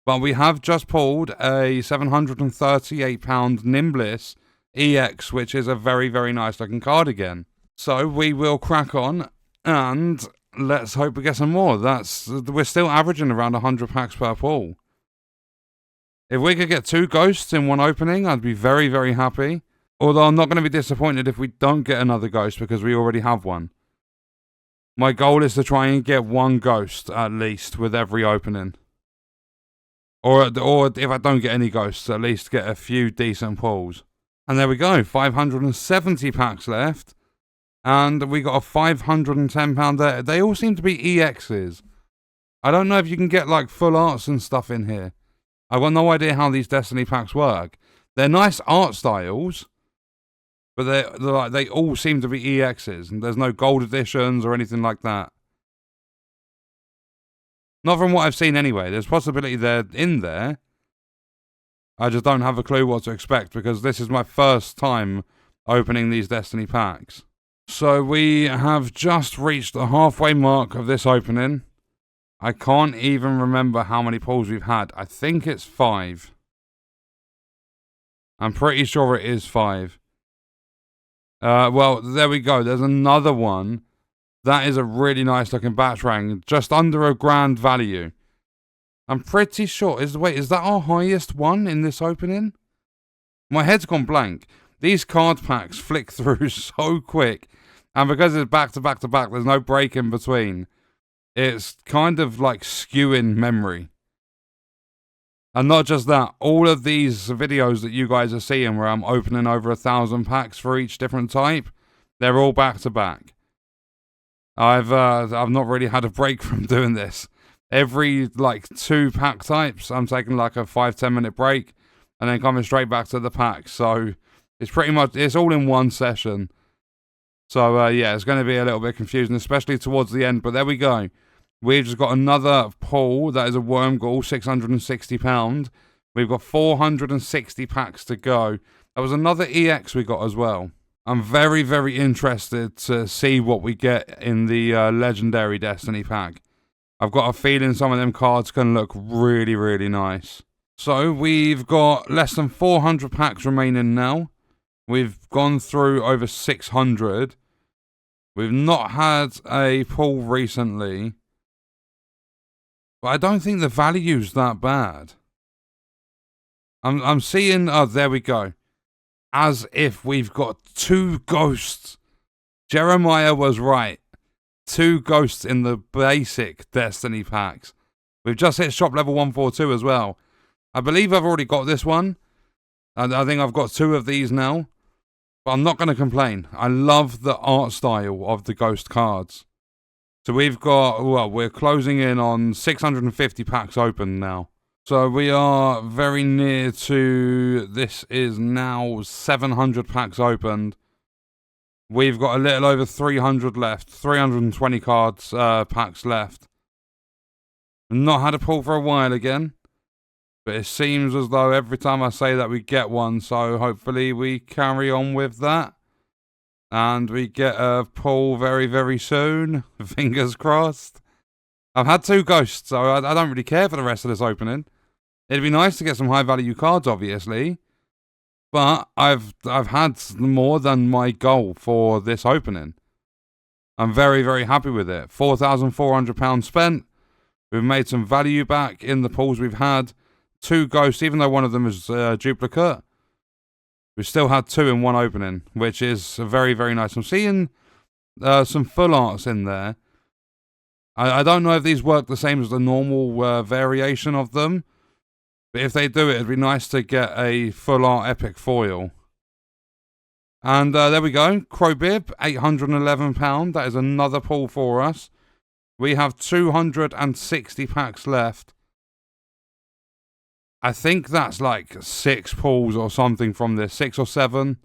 But we have just pulled a £738 Nimblis EX, which is a very, very nice looking card again. So we will crack on, and let's hope we get some more. We're still averaging around 100 packs per pull. If we could get 2 ghosts in one opening, I'd be very, very happy. Although I'm not going to be disappointed if we don't get another ghost, because we already have one. My goal is to try and get 1 ghost at least with every opening. Or if I don't get any ghosts, at least get a few decent pulls. And there we go, 570 packs left. And we got a £510 there. They all seem to be EXs. I don't know if you can get like full arts and stuff in here. I've got no idea how these Destiny packs work. They're nice art styles, but they all seem to be EXs, and there's no gold editions or anything like that. Not from what I've seen anyway. There's possibility they're in there. I just don't have a clue what to expect, because this is my first time opening these Destiny packs. So we have just reached the halfway mark of this opening. I can't even remember how many pulls we've had. I think it's 5. I'm pretty sure it is 5. Well, there we go. There's another one. That is a really nice looking Batarang. Just under £1,000 value. I'm pretty sure. Is that our highest one in this opening? My head's gone blank. These card packs flick through so quick. And because it's back to back to back, there's no break in between. It's kind of like skewing memory. And not just that, all of these videos that you guys are seeing where I'm opening over 1,000 packs for each different type, they're all back to back. I've not really had a break from doing this. Every like 2 pack types, I'm taking like a 5-10 minute break and then coming straight back to the packs. So it's pretty much, it's all in one session. So yeah, it's going to be a little bit confusing, especially towards the end. But there we go. We've just got another pull. That is a Wormgall, £660. We've got 460 packs to go. There was another EX we got as well. I'm very, very interested to see what we get in the Legendary Destiny pack. I've got a feeling some of them cards can look really, really nice. So we've got less than 400 packs remaining now. We've gone through over 600. We've not had a pull recently. But I don't think the value's that bad. I'm seeing... Oh, there we go. As if we've got 2 ghosts. Jeremiah was right. 2 ghosts in the basic Destiny packs. We've just hit shop level 142 as well. I believe I've already got this one. And I think I've got 2 of these now. But I'm not going to complain. I love the art style of the ghost cards. So we've got, well, we're closing in on 650 packs open now. So we are very near to, this is now 700 packs opened. We've got a little over 300 left, 320 cards, packs left. Not had a pull for a while again. But it seems as though every time I say that we get one, so hopefully we carry on with that. And we get a pull very, very soon. Fingers crossed. I've had 2 ghosts, so I don't really care for the rest of this opening. It'd be nice to get some high value cards, obviously. But I've had more than my goal for this opening. I'm very, very happy with it. £4,400 spent. We've made some value back in the pulls we've had. 2 ghosts, even though one of them is a duplicate. We've still had 2 in one opening, which is very, very nice. I'm seeing some full arts in there. I don't know if these work the same as the normal variation of them. But if they do, it'd be nice to get a full art epic foil. And there we go. Crowbib, £811. That is another pull for us. We have 260 packs left. I think that's like 6 pulls or something from this. 6 or 7.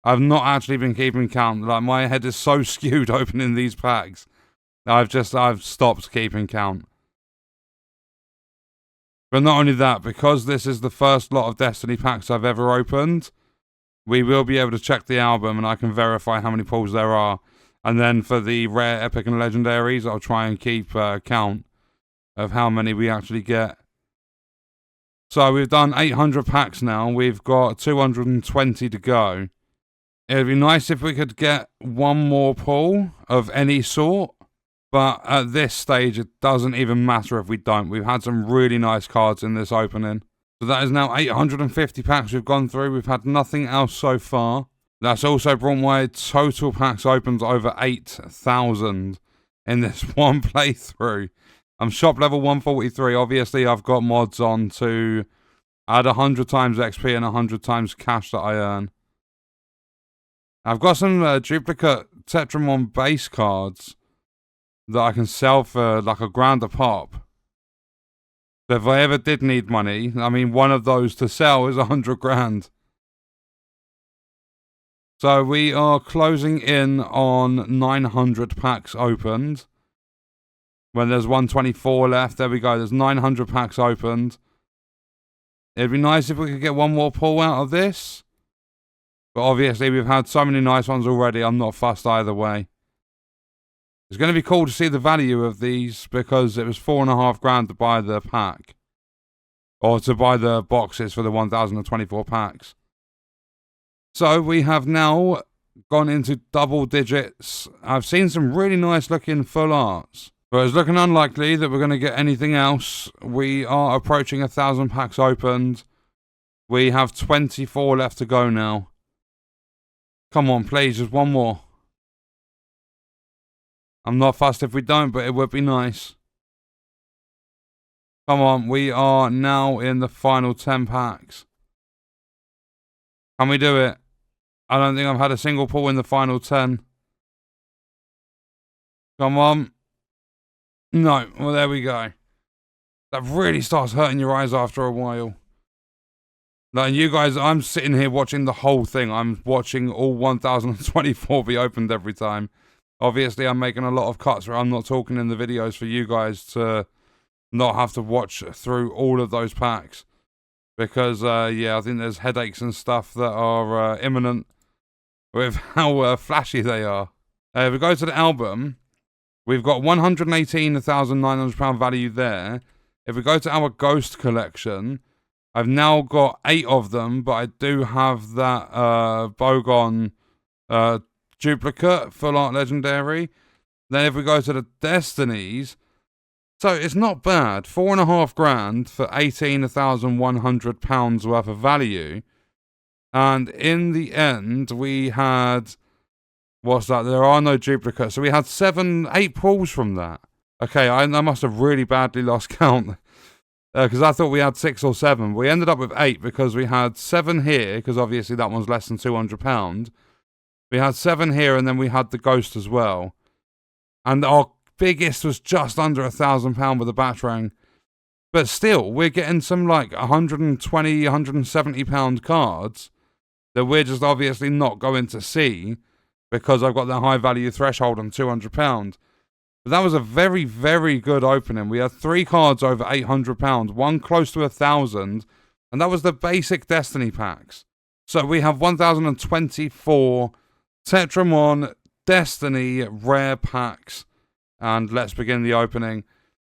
I've not actually been keeping count. Like, my head is so skewed opening these packs. I've stopped keeping count. But not only that, because this is the first lot of Destiny packs I've ever opened, we will be able to check the album and I can verify how many pulls there are. And then for the rare, epic, and legendaries, I'll try and keep count of how many we actually get. So we've done 800 packs now. We've got 220 to go. It'd be nice if we could get one more pull of any sort. But at this stage, it doesn't even matter if we don't. We've had some really nice cards in this opening. So that is now 850 packs we've gone through. We've had nothing else so far. That's also brought my total packs open to over 8,000 in this one playthrough. I'm shop level 143. Obviously, I've got mods on to add 100 times XP and 100 times cash that I earn. I've got some duplicate Tetramon base cards that I can sell for like £1 a pop. So if I ever did need money, I mean, one of those to sell is 100 grand. So we are closing in on 900 packs opened. When there's 124 left, there we go. There's 900 packs opened. It'd be nice if we could get one more pull out of this. But obviously we've had so many nice ones already, I'm not fussed either way. It's going to be cool to see the value of these because it was £4.5 grand to buy the pack. Or to buy the boxes for the 1,024 packs. So we have now gone into double digits. I've seen some really nice looking full arts. But it's looking unlikely that we're going to get anything else. We are approaching 1,000 packs opened. We have 24 left to go now. Come on, please, just one more. I'm not fussed if we don't, but it would be nice. Come on, we are now in the final 10 packs. Can we do it? I don't think I've had a single pull in the final 10. Come on. No, well, there we go. That really starts hurting your eyes after a while. Like, you guys, I'm sitting here watching the whole thing. I'm watching all 1,024 be opened every time. Obviously, I'm making a lot of cuts where I'm not talking in the videos for you guys to not have to watch through all of those packs. Because, yeah, I think there's headaches and stuff that are imminent with how flashy they are. If we go to the album, we've got £118,900 value there. If we go to our Ghost collection, I've now got 8 of them, but I do have that Bogon duplicate, full art legendary. Then if we go to the Destinies, so it's not bad. £4.5 grand for £18,100 worth of value. And in the end, we had, what's that? There are no duplicates. So we had 8 pulls from that. Okay, I must have really badly lost count. Because I thought we had 6 or 7. We ended up with 8 because we had 7 here, because obviously that one's less than £200. We had 7 here, and then we had the Ghost as well. And our biggest was just under £1,000 with the Batarang. But still, we're getting some like £120, £170 cards that we're just obviously not going to see because I've got that high value threshold on £200. But that was a very, very good opening. We had 3 cards over £800, 1 close to 1,000, and that was the basic Destiny packs. So we have 1,024 Tetramon Destiny rare packs, and let's begin the opening.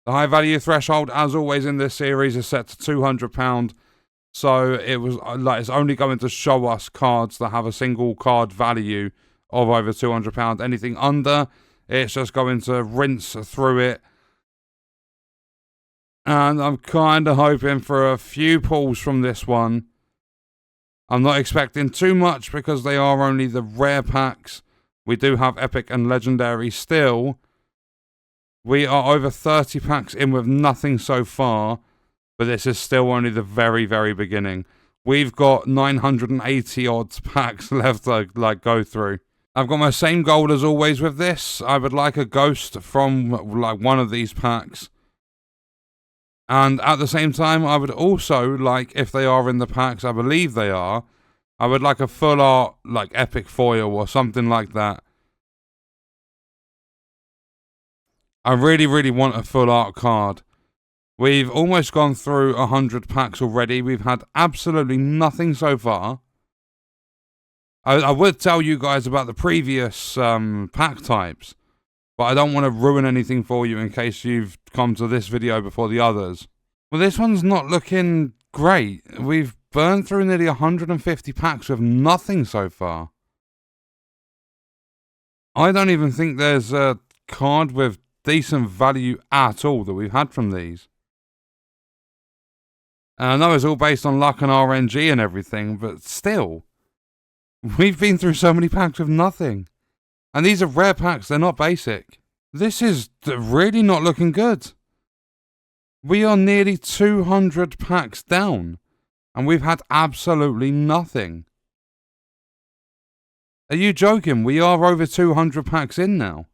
The high value threshold, as always in this series, is set to £200. So it was like it's only going to show us cards that have a single card value of over £200. Anything under, it's just going to rinse through it. And I'm kind of hoping for a few pulls from this one. I'm not expecting too much because they are only the rare packs. We do have epic and legendary still. We are over 30 packs in with nothing so far. But this is still only the very, very beginning. We've got 980 odds packs left to go through. I've got my same goal as always with this. I would like a ghost from one of these packs. And at the same time, I would also like, if they are in the packs, I believe they are, I would like a full art, epic foil or something like that. I really, really want a full art card. We've almost gone through 100 packs already. We've had absolutely nothing so far. I would tell you guys about the previous pack types, but I don't want to ruin anything for you in case you've come to this video before the others. Well, this one's not looking great. We've burned through nearly 150 packs with nothing so far. I don't even think there's a card with decent value at all that we've had from these. I know it's all based on luck and RNG and everything, but still, we've been through so many packs with nothing. And these are rare packs, they're not basic. This is really not looking good. We are nearly 200 packs down, and we've had absolutely nothing. Are you joking? We are over 200 packs in now.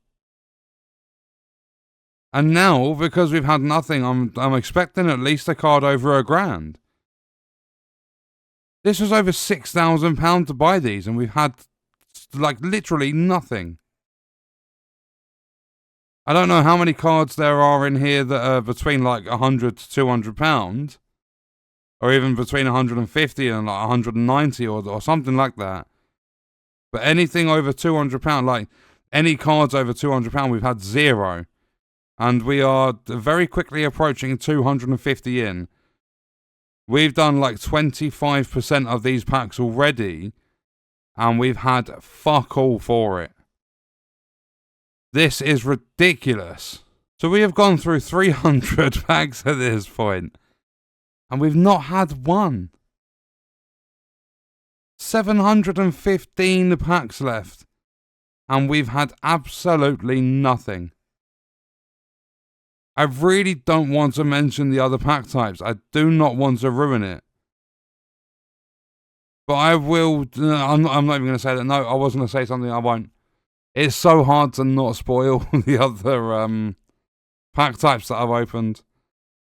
And now, because we've had nothing, I'm expecting at least a card over £1,000. This was over £6,000 to buy these, and we've had, literally nothing. I don't know how many cards there are in here that are between, £100 to £200. Or even between 150 and, 190 or something like that. But anything over £200, any cards over £200, we've had 0. And we are very quickly approaching 250 in. We've done 25% of these packs already. And we've had fuck all for it. This is ridiculous. So we have gone through 300 packs at this point. And we've not had one. 715 packs left. And we've had absolutely nothing. I really don't want to mention the other pack types. I do not want to ruin it. But I will. I'm not even going to say that. No, I was going to say something. I won't. It's so hard to not spoil the other pack types that I've opened.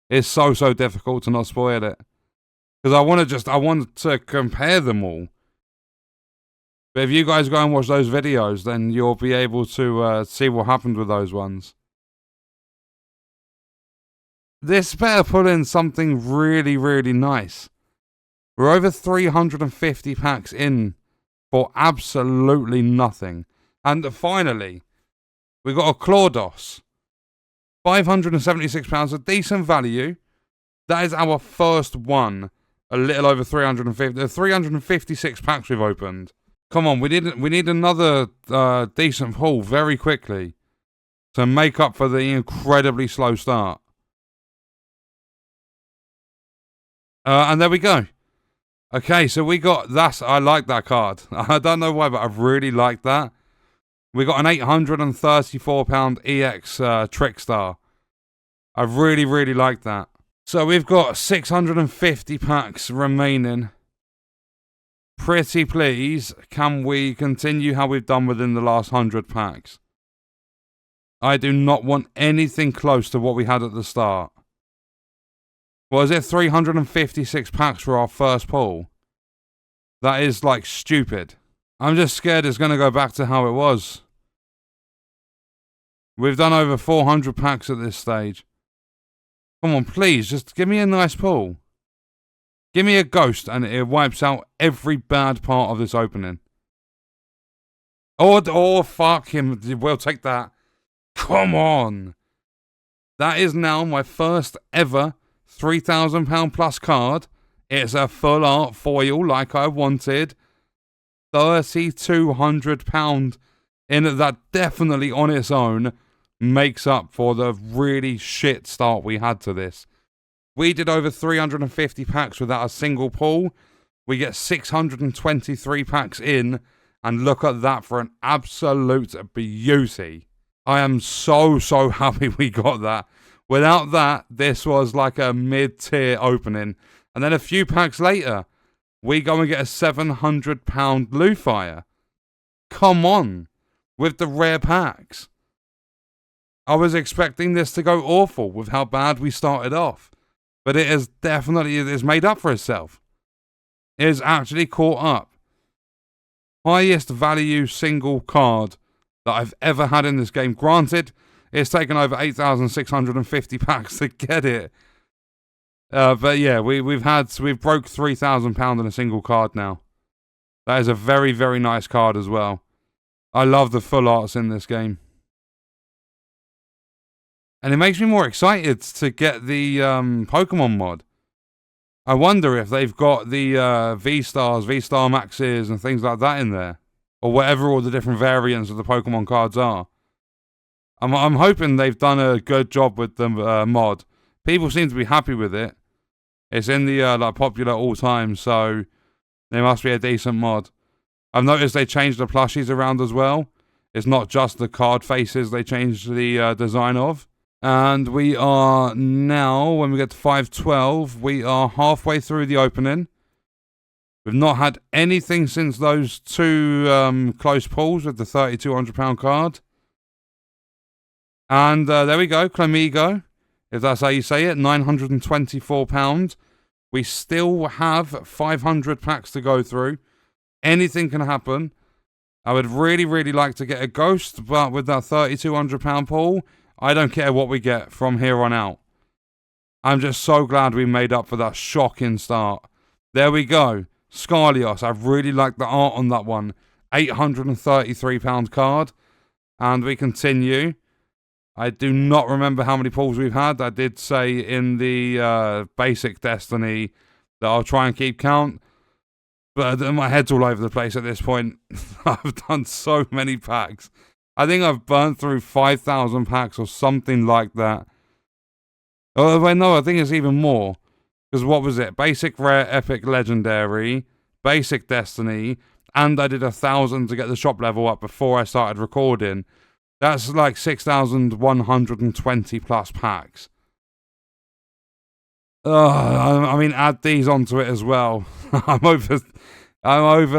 It's so difficult to not spoil it. Because I want to compare them all. But if you guys go and watch those videos, then you'll be able to see what happened with those ones. This better put in something really, really nice. We're over 350 packs in for absolutely nothing. And finally, we got a Claudos. £576, a decent value. That is our first one. A little over 356 packs we've opened. Come on, we need another decent pull very quickly to make up for the incredibly slow start. And there we go. Okay, so we got I like that card. I don't know why, but I really like that. We got an £834 EX Trickstar. I really, really like that. So we've got 650 packs remaining. Pretty please, can we continue how we've done within the last 100 packs? I do not want anything close to what we had at the start. Was it 356 packs for our first pull? That is stupid. I'm just scared it's going to go back to how it was. We've done over 400 packs at this stage. Come on, please, just give me a nice pull. Give me a ghost and it wipes out every bad part of this opening. Oh, fuck him. We'll take that. Come on. That is now my first ever £3,000 plus card. It's a full art foil like I wanted. £3,200 in it. That definitely on its own makes up for the really shit start we had to this. We did over 350 packs without a single pull. We get 623 packs in, and look at that for an absolute beauty. I am so happy we got that. Without that, this was like a mid-tier opening. And then a few packs later, we go and get a £700 Bluefire. Come on, with the rare packs. I was expecting this to go awful with how bad we started off. But it is definitely, it is made up for itself. It is actually caught up. Highest value single card that I've ever had in this game. Granted, it's taken over 8,650 packs to get it. But yeah, we've broke £3,000 in a single card now. That is a very, very nice card as well. I love the full arts in this game. And it makes me more excited to get the Pokemon mod. I wonder if they've got the V-Stars, V-Star Maxes, and things like that in there. Or whatever all the different variants of the Pokemon cards are. I'm hoping they've done a good job with the mod. People seem to be happy with it. It's in the like popular all time, so it must be a decent mod. I've noticed they changed the plushies around as well. It's not just the card faces they changed the design of. And we are now, when we get to 512, we are halfway through the opening. We've not had anything since those two close pulls with the £3,200 card. And there we go, Clamigo, if that's how you say it, £924. We still have 500 packs to go through. Anything can happen. I would really, really like to get a ghost, but with that £3,200 pull, I don't care what we get from here on out. I'm just so glad we made up for that shocking start. There we go. Scarlios. I really like the art on that one. £833 card. And we continue. I do not remember how many pulls we've had. I did say in the basic Destiny that I'll try and keep count. But my head's all over the place at this point. I've done so many packs. I think I've burnt through 5,000 packs or something like that. Oh, wait, no, I think it's even more. Because what was it? Basic, Rare, Epic, Legendary, Basic Destiny, and I did 1,000 to get the shop level up before I started recording. That's like 6,120 plus packs. I mean, add these onto it as well. I'm over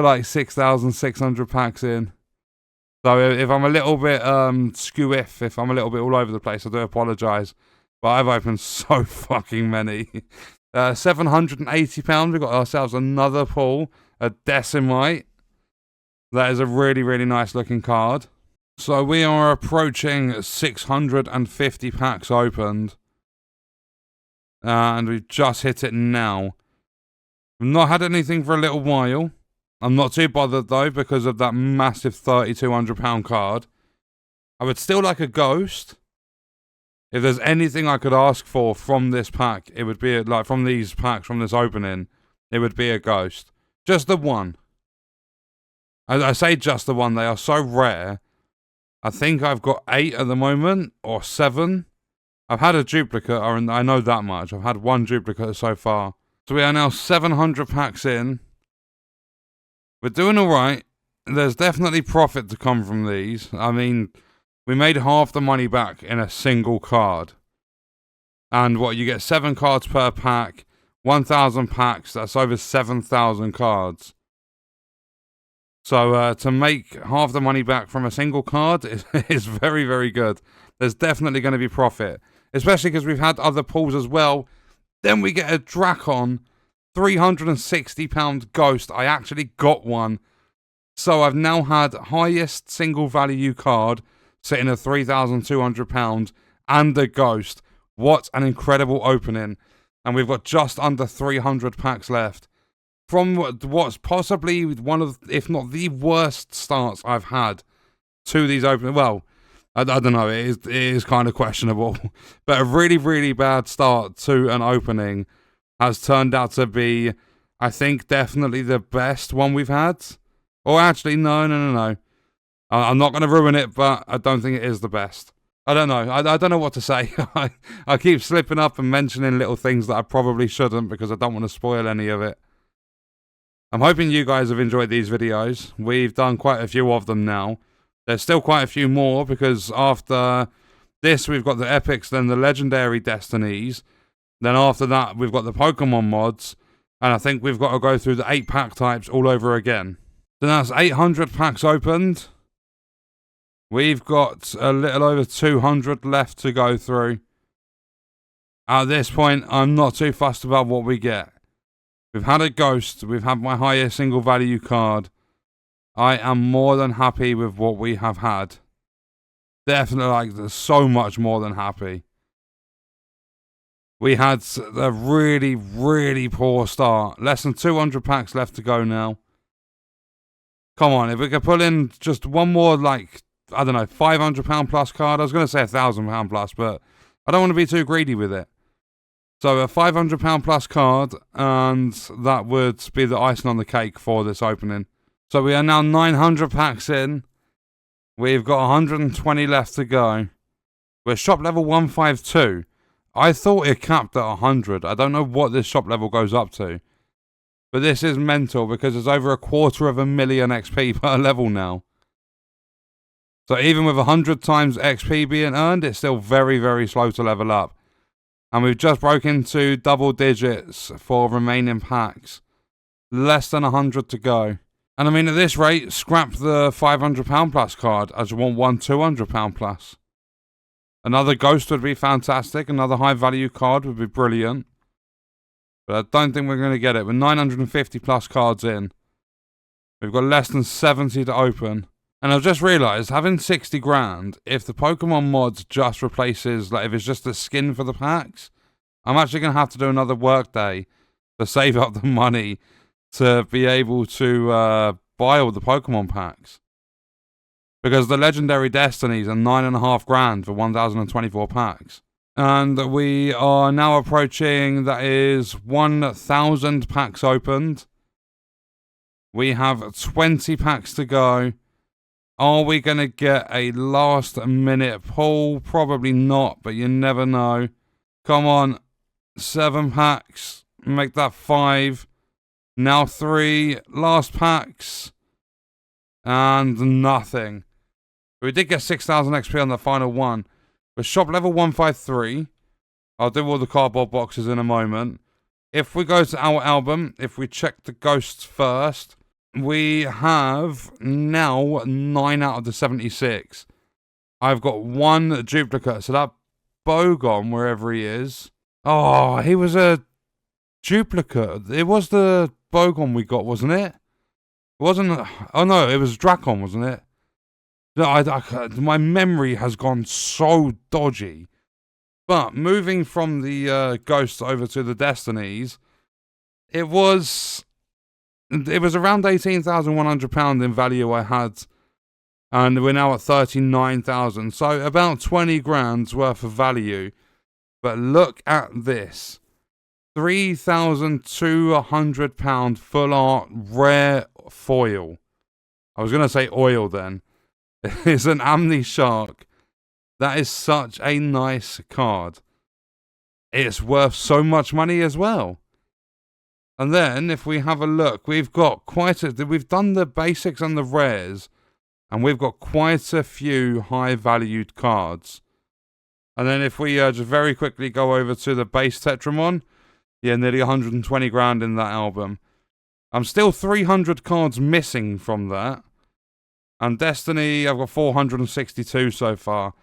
like 6,600 packs in. So if I'm a little bit if I'm a little bit all over the place, I do apologise. But I've opened so fucking many. £780, we've got ourselves another pull, a Decimite. That is a really, really nice looking card. So we are approaching 650 packs opened. And we've just hit it now. We've not had anything for a little while. I'm not too bothered though because of that massive £3,200 card. I would still like a ghost. If there's anything I could ask for from this pack, it would be like from these packs, from this opening, it would be a ghost. Just the one. I say just the one. They are so rare. I think I've got 8 at the moment, or 7. I've had a duplicate, I know that much. I've had 1 duplicate so far. So we are now 700 packs in. We're doing alright. There's definitely profit to come from these. I mean, we made half the money back in a single card. And what, you get 7 cards per pack, 1,000 packs, that's over 7,000 cards. So to make half the money back from a single card is very, very good. There's definitely going to be profit. Especially because we've had other pulls as well. Then we get a Dracon, £360 ghost. I actually got one. So I've now had highest single value card sitting at £3,200 and a ghost. What an incredible opening. And we've got just under 300 packs left. From what's possibly one of, if not the worst starts I've had to these openings. Well, I don't know, it is kind of questionable. But a really, really bad start to an opening has turned out to be, I think, definitely the best one we've had. Or actually, no. I'm not going to ruin it, but I don't think it is the best. I don't know. I don't know what to say. I keep slipping up and mentioning little things that I probably shouldn't because I don't want to spoil any of it. I'm hoping you guys have enjoyed these videos. We've done quite a few of them now. There's still quite a few more because after this we've got the epics, then the legendary destinies. Then after that we've got the Pokemon mods. And I think we've got to go through the 8 pack types all over again. So that's 800 packs opened. We've got a little over 200 left to go through. At this point, I'm not too fussed about what we get. We've had a ghost. We've had my highest single value card. I am more than happy with what we have had. Definitely, like, so much more than happy. We had a really, really poor start. Less than 200 packs left to go now. Come on, if we could pull in just one more, like, I don't know, £500 plus card. I was going to say £1,000 plus, but I don't want to be too greedy with it. So a £500 plus card, and that would be the icing on the cake for this opening. So we are now 900 packs in. We've got 120 left to go. We're shop level 152. I thought it capped at 100. I don't know what this shop level goes up to. But this is mental because there's over 250,000 XP per level now. So even with 100 times XP being earned, it's still very, very slow to level up. And we've just broken into double digits for remaining packs. Less than 100 to go. And I mean, at this rate, scrap the £500 plus card. I just want one £200 plus. Another ghost would be fantastic. Another high value card would be brilliant. But I don't think we're going to get it. We're 950 plus cards in. We've got less than 70 to open. And I've just realised, having 60 grand, if the Pokemon mods just replaces, like, if it's just a skin for the packs, I'm actually going to have to do another work day to save up the money to be able to buy all the Pokemon packs. Because the Legendary Destinies are 9.5 grand for 1,024 packs. And we are now approaching, that is 1,000 packs opened. We have 20 packs to go. Are we going to get a last minute pull? Probably not, but you never know. Come on. 7 packs. Make that 5. Now 3. Last packs. And nothing. We did get 6,000 XP on the final one. We're shop level 153. I'll do all the cardboard boxes in a moment. If we go to our album, if we check the ghosts first, we have now 9 out of the 76. I've got 1 duplicate. So that Bogon, wherever he is. Oh, he was a duplicate. It was the Bogon we got, wasn't it? It wasn't. Oh no, it was Dracon, wasn't it? No, my memory has gone so dodgy. But moving from the ghosts over to the destinies, it was around £18,100 in value I had, and we're now at 39,000. So about 20 grand's worth of value. But look at this. £3,200 full art rare foil. I was going to say oil then. It's an Amni Shark. That is such a nice card. It's worth so much money as well. And then if we have a look, we've got we've done the basics and the rares, and we've got quite a few high valued cards. And then if we just very quickly go over to the base Tetramon, yeah, nearly 120 grand in that album. I'm still 300 cards missing from that. And Destiny, I've got 462 so far.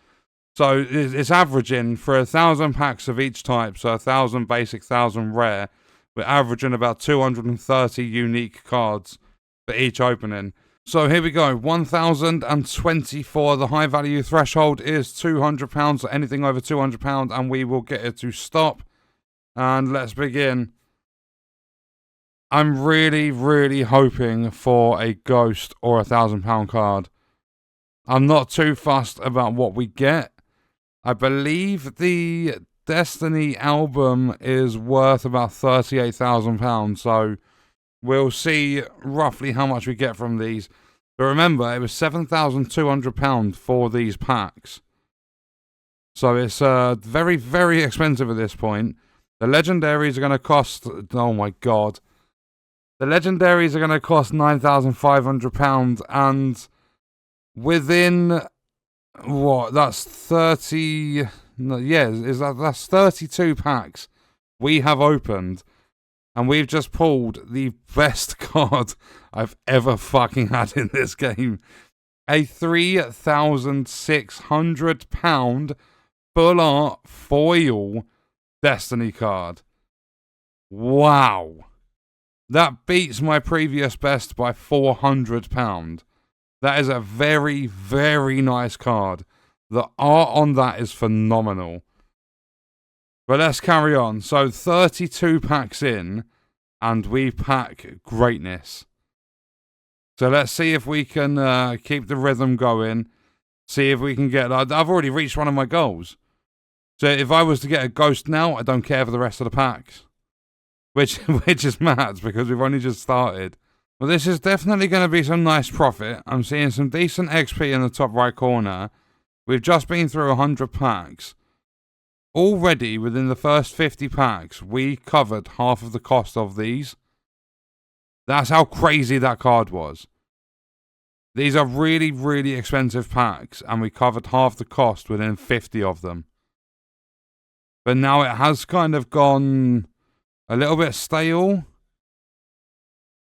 So it's averaging for 1,000 packs of each type, so 1,000 basic, 1,000 rare. We're averaging about 230 unique cards for each opening. So here we go, 1,024. The high value threshold is £200. So anything over £200 and we will get it to stop. And let's begin. I'm really hoping for a ghost or a £1,000 card. I'm not too fussed about what we get. I believe the Destiny album is worth about £38,000. So we'll see roughly how much we get from these. But remember, it was £7,200 for these packs. So it's very expensive at this point. The legendaries are going to cost... Oh my god. The legendaries are going to cost £9,500. And within... What? That's 30... Yeah, that's 32 packs we have opened. And we've just pulled the best card I've ever fucking had in this game. A £3,600 full art foil Destiny card. Wow. That beats my previous best by £400. That is a very nice card. The art on that is phenomenal. But let's carry on. So 32 packs in, and we pack greatness. So let's see if we can keep the rhythm going. See if we can get... I've already reached one of my goals. So if I was to get a ghost now, I don't care for the rest of the packs. Which is mad, because we've only just started. Well, this is definitely going to be some nice profit. I'm seeing some decent XP in the top right corner. We've just been through 100 packs. Already, within the first 50 packs, we covered half of the cost of these. That's how crazy that card was. These are really expensive packs, and we covered half the cost within 50 of them. But now it has kind of gone a little bit stale.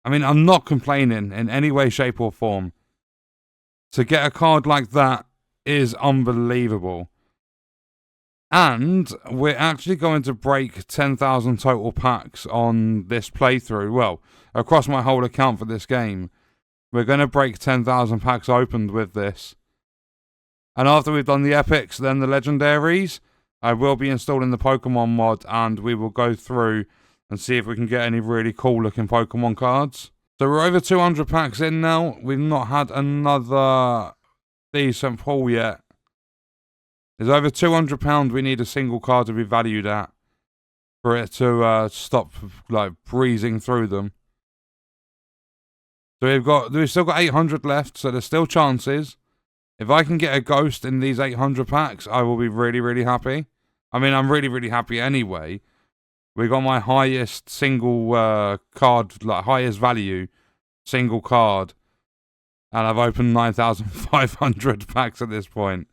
I mean, I'm not complaining in any way, shape, or form. To get a card like that is unbelievable. And we're actually going to break 10,000 total packs on this playthrough. Well, across my whole account for this game. We're going to break 10,000 packs opened with this. And after we've done the epics, then the legendaries, I will be installing the Pokemon mod, and we will go through and see if we can get any really cool looking Pokemon cards. So we're over 200 packs in now. We've not had another decent pull yet. There's over £200 we need a single card to be valued at for it to stop like breezing through them. So we've still got 800 left, so there's still chances. If I can get a ghost in these 800 packs, I will be really happy. I mean, I'm really happy anyway. We got my highest single card, like highest value single card, and I've opened 9,500 packs at this point.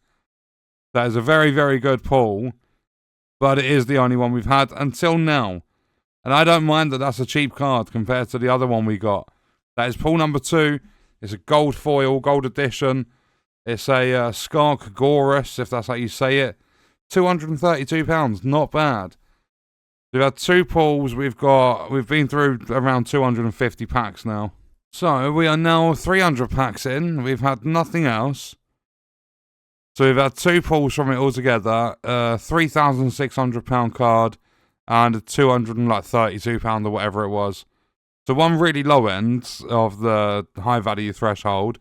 That is a very good pull, but it is the only one we've had until now. And I don't mind that that's a cheap card compared to the other one we got. That is pull number 2. It's a gold foil, gold edition. It's a Skark Gorus, if that's how you say it. £232, not bad. We've had 2 pulls. We've been through around 250 packs now. So we are now 300 packs in. We've had nothing else. So we've had 2 pulls from it altogether, £3,600 card and a £232 or whatever it was. So one really low end of the high value threshold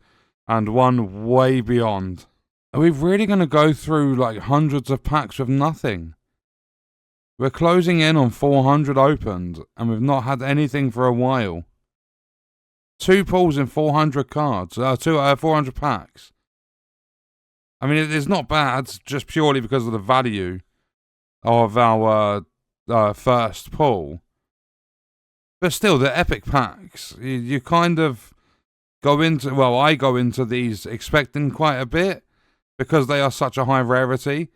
and one way beyond. Are we really going to go through like hundreds of packs with nothing? We're closing in on 400 opened and we've not had anything for a while. 2 pulls in 400 cards, 400 packs. I mean, it's not bad, just purely because of the value of our first pull. But still, the epic packs, you kind of go into... Well, I go into these expecting quite a bit because they are such a high rarity.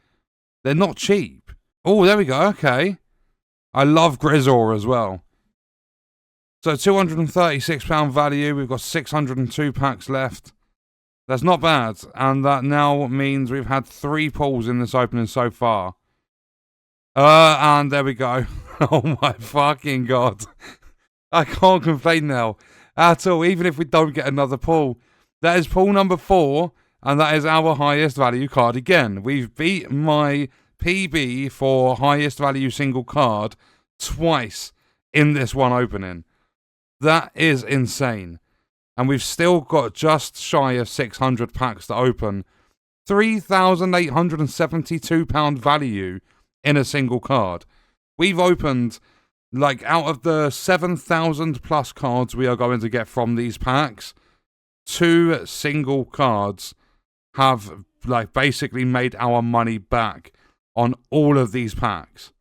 They're not cheap. Oh, there we go, okay. I love Grizzor as well. So, £236 value. We've got 602 packs left. That's not bad, and that now means we've had 3 pulls in this opening so far. And there we go. Oh my fucking god. I can't complain now at all, even if we don't get another pull. That is pool number 4, and that is our highest value card again. We've beat my PB for highest value single card twice in this one opening. That is insane. And we've still got just shy of 600 packs to open. £3,872 value in a single card. We've opened, like, out of the 7,000 plus cards we are going to get from these packs, 2 single cards have, like, basically made our money back on all of these packs.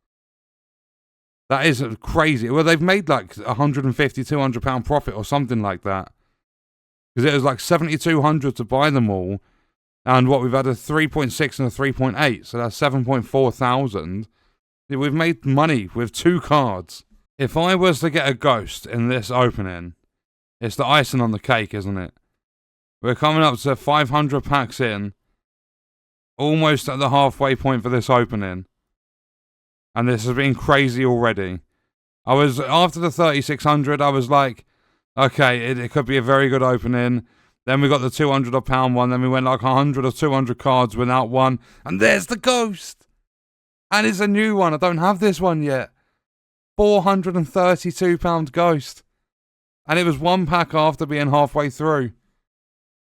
That is crazy. Well, they've made like £150, £200 profit or something like that. Because it was like $7,200 to buy them all. And what, we've had a 3.6 and a 3.8. So that's 7.4 thousand. We've made money with 2 cards. If I was to get a ghost in this opening, it's the icing on the cake, isn't it? We're coming up to 500 packs in. Almost at the halfway point for this opening. And this has been crazy already. After the 3,600, I was like, okay, it could be a very good opening. Then we got the £200 one. Then we went like 100 or 200 cards without one. And there's the ghost. And it's a new one. I don't have this one yet. £432 ghost. And it was 1 pack after being halfway through.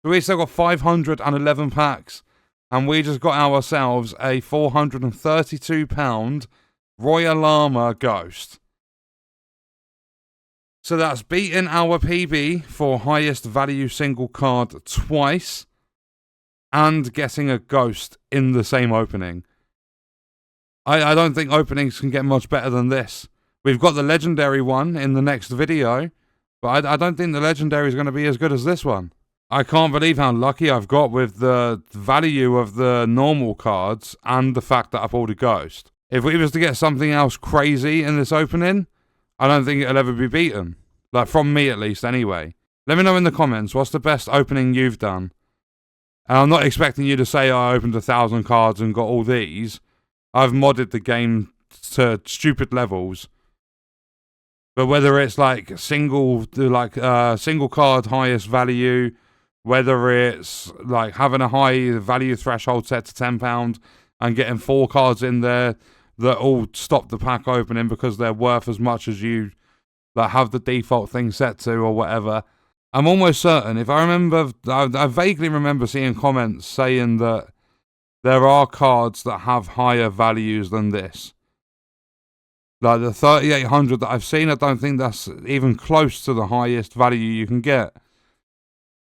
So we still got 511 packs. And we just got ourselves a £432 Royal Armor Ghost. So that's beating our PB for highest value single card twice. And getting a ghost in the same opening. I don't think openings can get much better than this. We've got the legendary one in the next video. But I don't think the legendary is going to be as good as this one. I can't believe how lucky I've got with the value of the normal cards and the fact that I pulled a ghost. If we was to get something else crazy in this opening, I don't think it'll ever be beaten. Like, from me at least, anyway. Let me know in the comments, what's the best opening you've done? And I'm not expecting you to say, oh, I opened 1,000 cards and got all these. I've modded the game to stupid levels. But whether it's like single card highest value, whether it's like having a high value threshold set to £10 and getting 4 cards in there that all stop the pack opening because they're worth as much as you have the default thing set to or whatever. I'm almost certain, if I remember, I vaguely remember seeing comments saying that there are cards that have higher values than this. Like the 3,800 that I've seen, I don't think that's even close to the highest value you can get.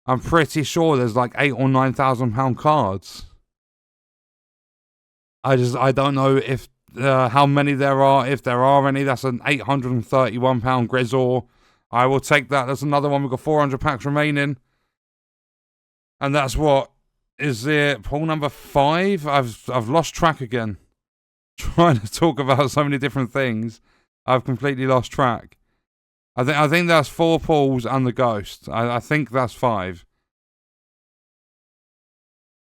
I'm pretty sure there's like £8,000 or £9,000 cards. I don't know if how many there are. If there are any, that's an £831 Grizzle. I will take that. That's another one. We've got 400 packs remaining. And that's what is it? Pool number 5? I've lost track again. Trying to talk about so many different things. I've completely lost track. I think that's 4 pools and the ghost. I think that's 5.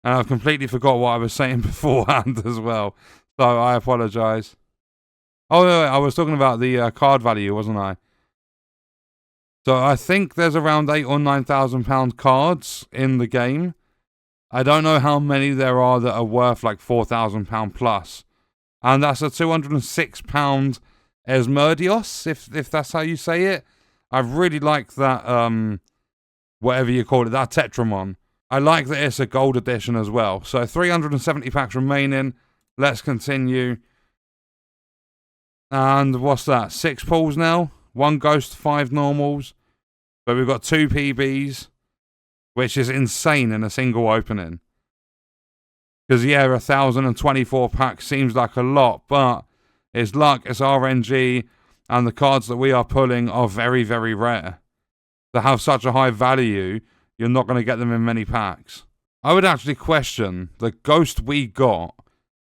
And I've completely forgot what I was saying beforehand as well. So I apologise. Oh, no, I was talking about the card value, wasn't I? So I think there's around £8,000 or £9,000 cards in the game. I don't know how many there are that are worth like £4,000 plus. And that's a £206 Esmerdios, if that's how you say it. I really like that, whatever you call it, that Tetramon. I like that it's a gold edition as well. So 370 packs remaining. Let's continue. And what's that? 6 pulls now. 1 ghost, 5 normals. But we've got 2 PBs, which is insane in a single opening. Because, yeah, 1,024 packs seems like a lot, but it's luck, it's RNG, and the cards that we are pulling are very, very rare. To have such a high value, you're not going to get them in many packs. I would actually question the ghost we got.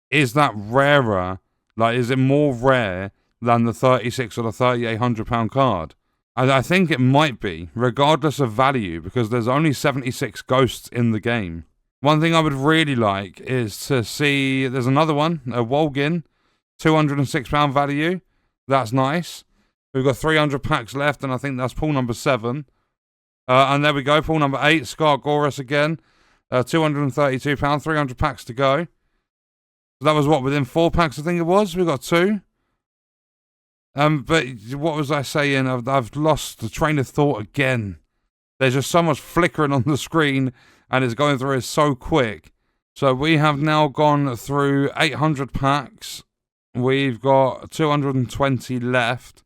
Is that rarer? Like, is it more rare than the 36 or the £3,800 card? I think it might be, regardless of value, because there's only 76 ghosts in the game. One thing I would really like is to see, there's another one, a Wolgin, £206 value. That's nice. We've got 300 packs left, and I think that's pool number 7. And there we go, pull number 8, Scargorus again. £232, 300 packs to go. So that was what, within 4 packs I think it was? We got 2. But what was I saying? I've lost the train of thought again. There's just so much flickering on the screen, and it's going through it so quick. So we have now gone through 800 packs. We've got 220 left.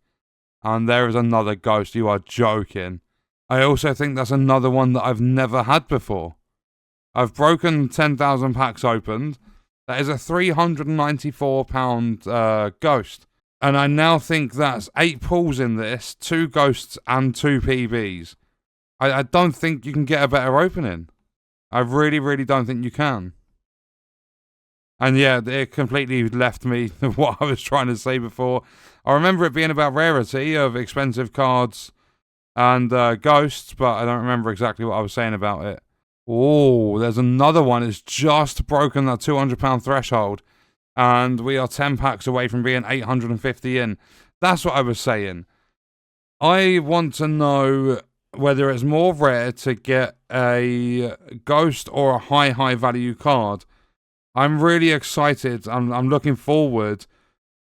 And there is another ghost. You are joking. I also think that's another one that I've never had before. I've broken 10,000 packs opened. That is a £394 ghost. And I now think that's 8 pulls in this, 2 ghosts and 2 PBs. I don't think you can get a better opening. I really, really don't think you can. And yeah, it completely left me what I was trying to say before. I remember it being about rarity of expensive cards and ghosts, but I don't remember exactly what I was saying about it. Oh, there's another one. It's just broken that £200 threshold. And we are 10 packs away from being 850 in. That's what I was saying. I want to know whether it's more rare to get a ghost or a high value card. I'm really excited. I'm looking forward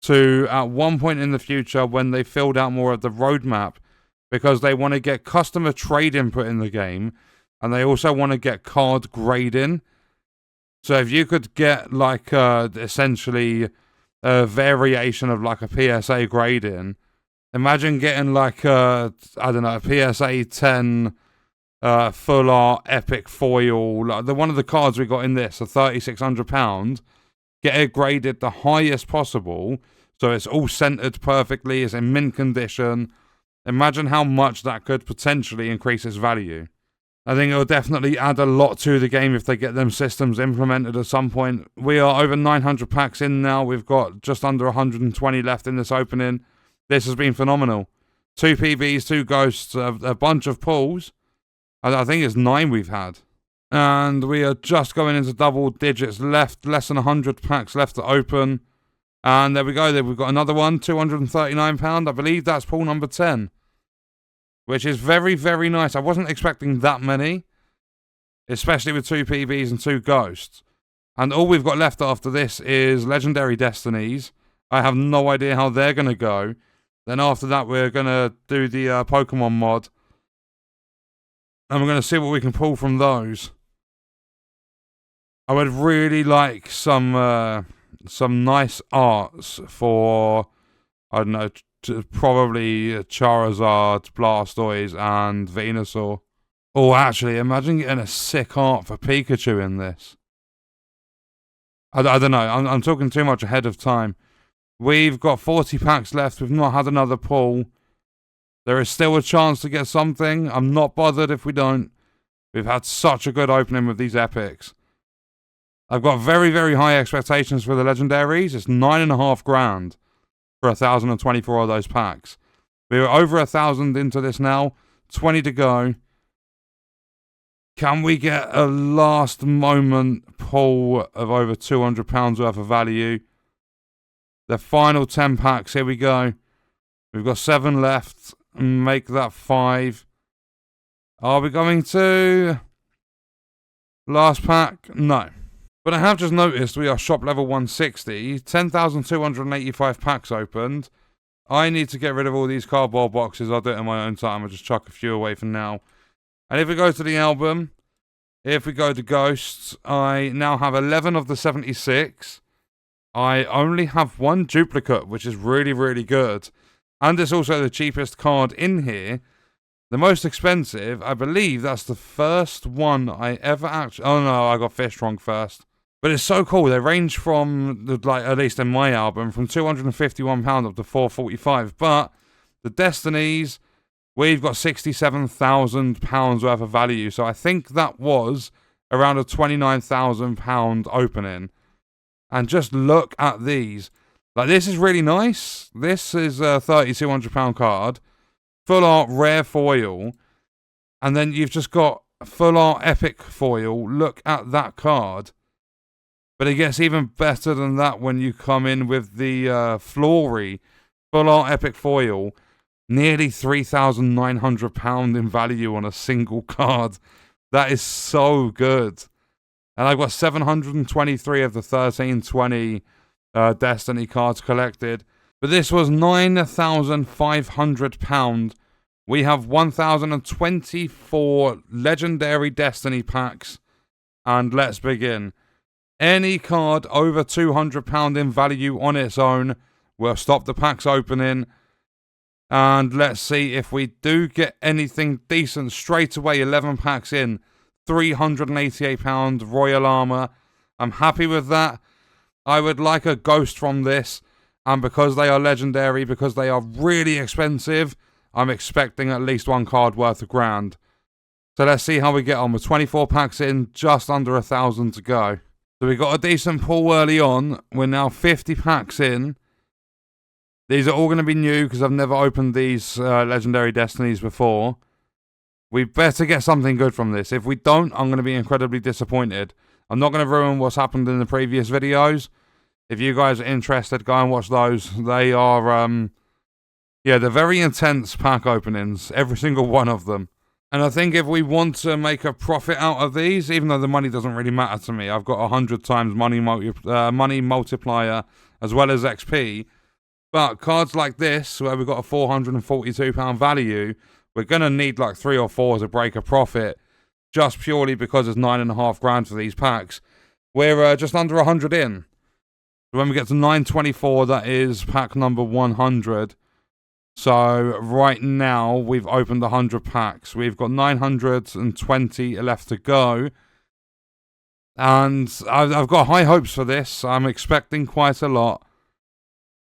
to at one point in the future when they filled out more of the roadmap, because they want to get customer trade input in the game, and they also want to get card grading. So if you could get like essentially a variation of like a PSA grading, imagine getting like I don't know, a PSA 10 full art epic foil, like one of the cards we got in this, a £3,600. Get it graded the highest possible, so it's all centered perfectly, it's in mint condition. Imagine how much that could potentially increase its value. I think it'll definitely add a lot to the game if they get them systems implemented at some point. We are over 900 packs in now. We've got just under 120 left in this opening. This has been phenomenal. 2 PBs, 2 ghosts, a bunch of pulls. I think it's 9 we've had. And we are just going into double digits left. Less than 100 packs left to open. And there we go. We've got another one, £239. I believe that's pull number 10. Which is very, very nice. I wasn't expecting that many. Especially with 2 PBs and 2 ghosts. And all we've got left after this is Legendary Destinies. I have no idea how they're going to go. Then after that, we're going to do the Pokemon mod. And we're going to see what we can pull from those. I would really like some nice arts for, I don't know, probably Charizard, Blastoise, and Venusaur. Oh, actually, imagine getting a sick art for Pikachu in this. I don't know. I'm talking too much ahead of time. We've got 40 packs left. We've not had another pull. There is still a chance to get something. I'm not bothered if we don't. We've had such a good opening with these epics. I've got very, very high expectations for the legendaries. It's $9,500 for 1,024 of those packs. We're over 1,000 into this now. 20 to go. Can we get a last moment pull of over £200 worth of value? The final 10 packs. Here we go. We've got 7 left. Make that 5. Are we going to? Last pack? No. But I have just noticed we are shop level 160. 10,285 packs opened. I need to get rid of all these cardboard boxes. I'll do it in my own time. I'll just chuck a few away for now. And if we go to the album, if we go to Ghosts, I now have 11 of the 76. I only have 1 duplicate, which is really, really good. And it's also the cheapest card in here. The most expensive, I believe that's the first one I ever actually... Oh no, I got Fish wrong first. But it's so cool. They range from, like, at least in my album, from £251 up to £445. But the Destinies, we've got £67,000 worth of value. So I think that was around a £29,000 opening. And just look at these. Like, this is really nice. This is a £3,200 card. Full art rare foil. And then you've just got full art epic foil. Look at that card. But it gets even better than that when you come in with the Flory full art epic foil. Nearly £3,900 in value on a single card. That is so good. And I've got 723 of the 1320 Destiny cards collected. But this was £9,500. We have 1,024 legendary Destiny packs. And let's begin. Any card over £200 in value on its own will stop the packs opening. And let's see if we do get anything decent straight away. 11 packs in. £388 Royal Armor. I'm happy with that. I would like a ghost from this. And because they are legendary, because they are really expensive, I'm expecting at least one card worth £1,000. So let's see how we get on. With 24 packs in, just under 1,000 to go. So we got a decent pull early on. We're now 50 packs in. These are all going to be new because I've never opened these Legendary Destinies before. We better get something good from this. If we don't, I'm going to be incredibly disappointed. I'm not going to ruin what's happened in the previous videos. If you guys are interested, go and watch those. They are, they're very intense pack openings. Every single one of them. And I think if we want to make a profit out of these, even though the money doesn't really matter to me, I've got 100 times money multiplier as well as XP. But cards like this, where we've got a £442 value, we're going to need like 3 or 4 to break a profit, just purely because it's £9,500 for these packs. We're just under 100 in. When we get to 924, that is pack number 100. So right now, we've opened 100 packs. We've got 920 left to go. And I've got high hopes for this. I'm expecting quite a lot.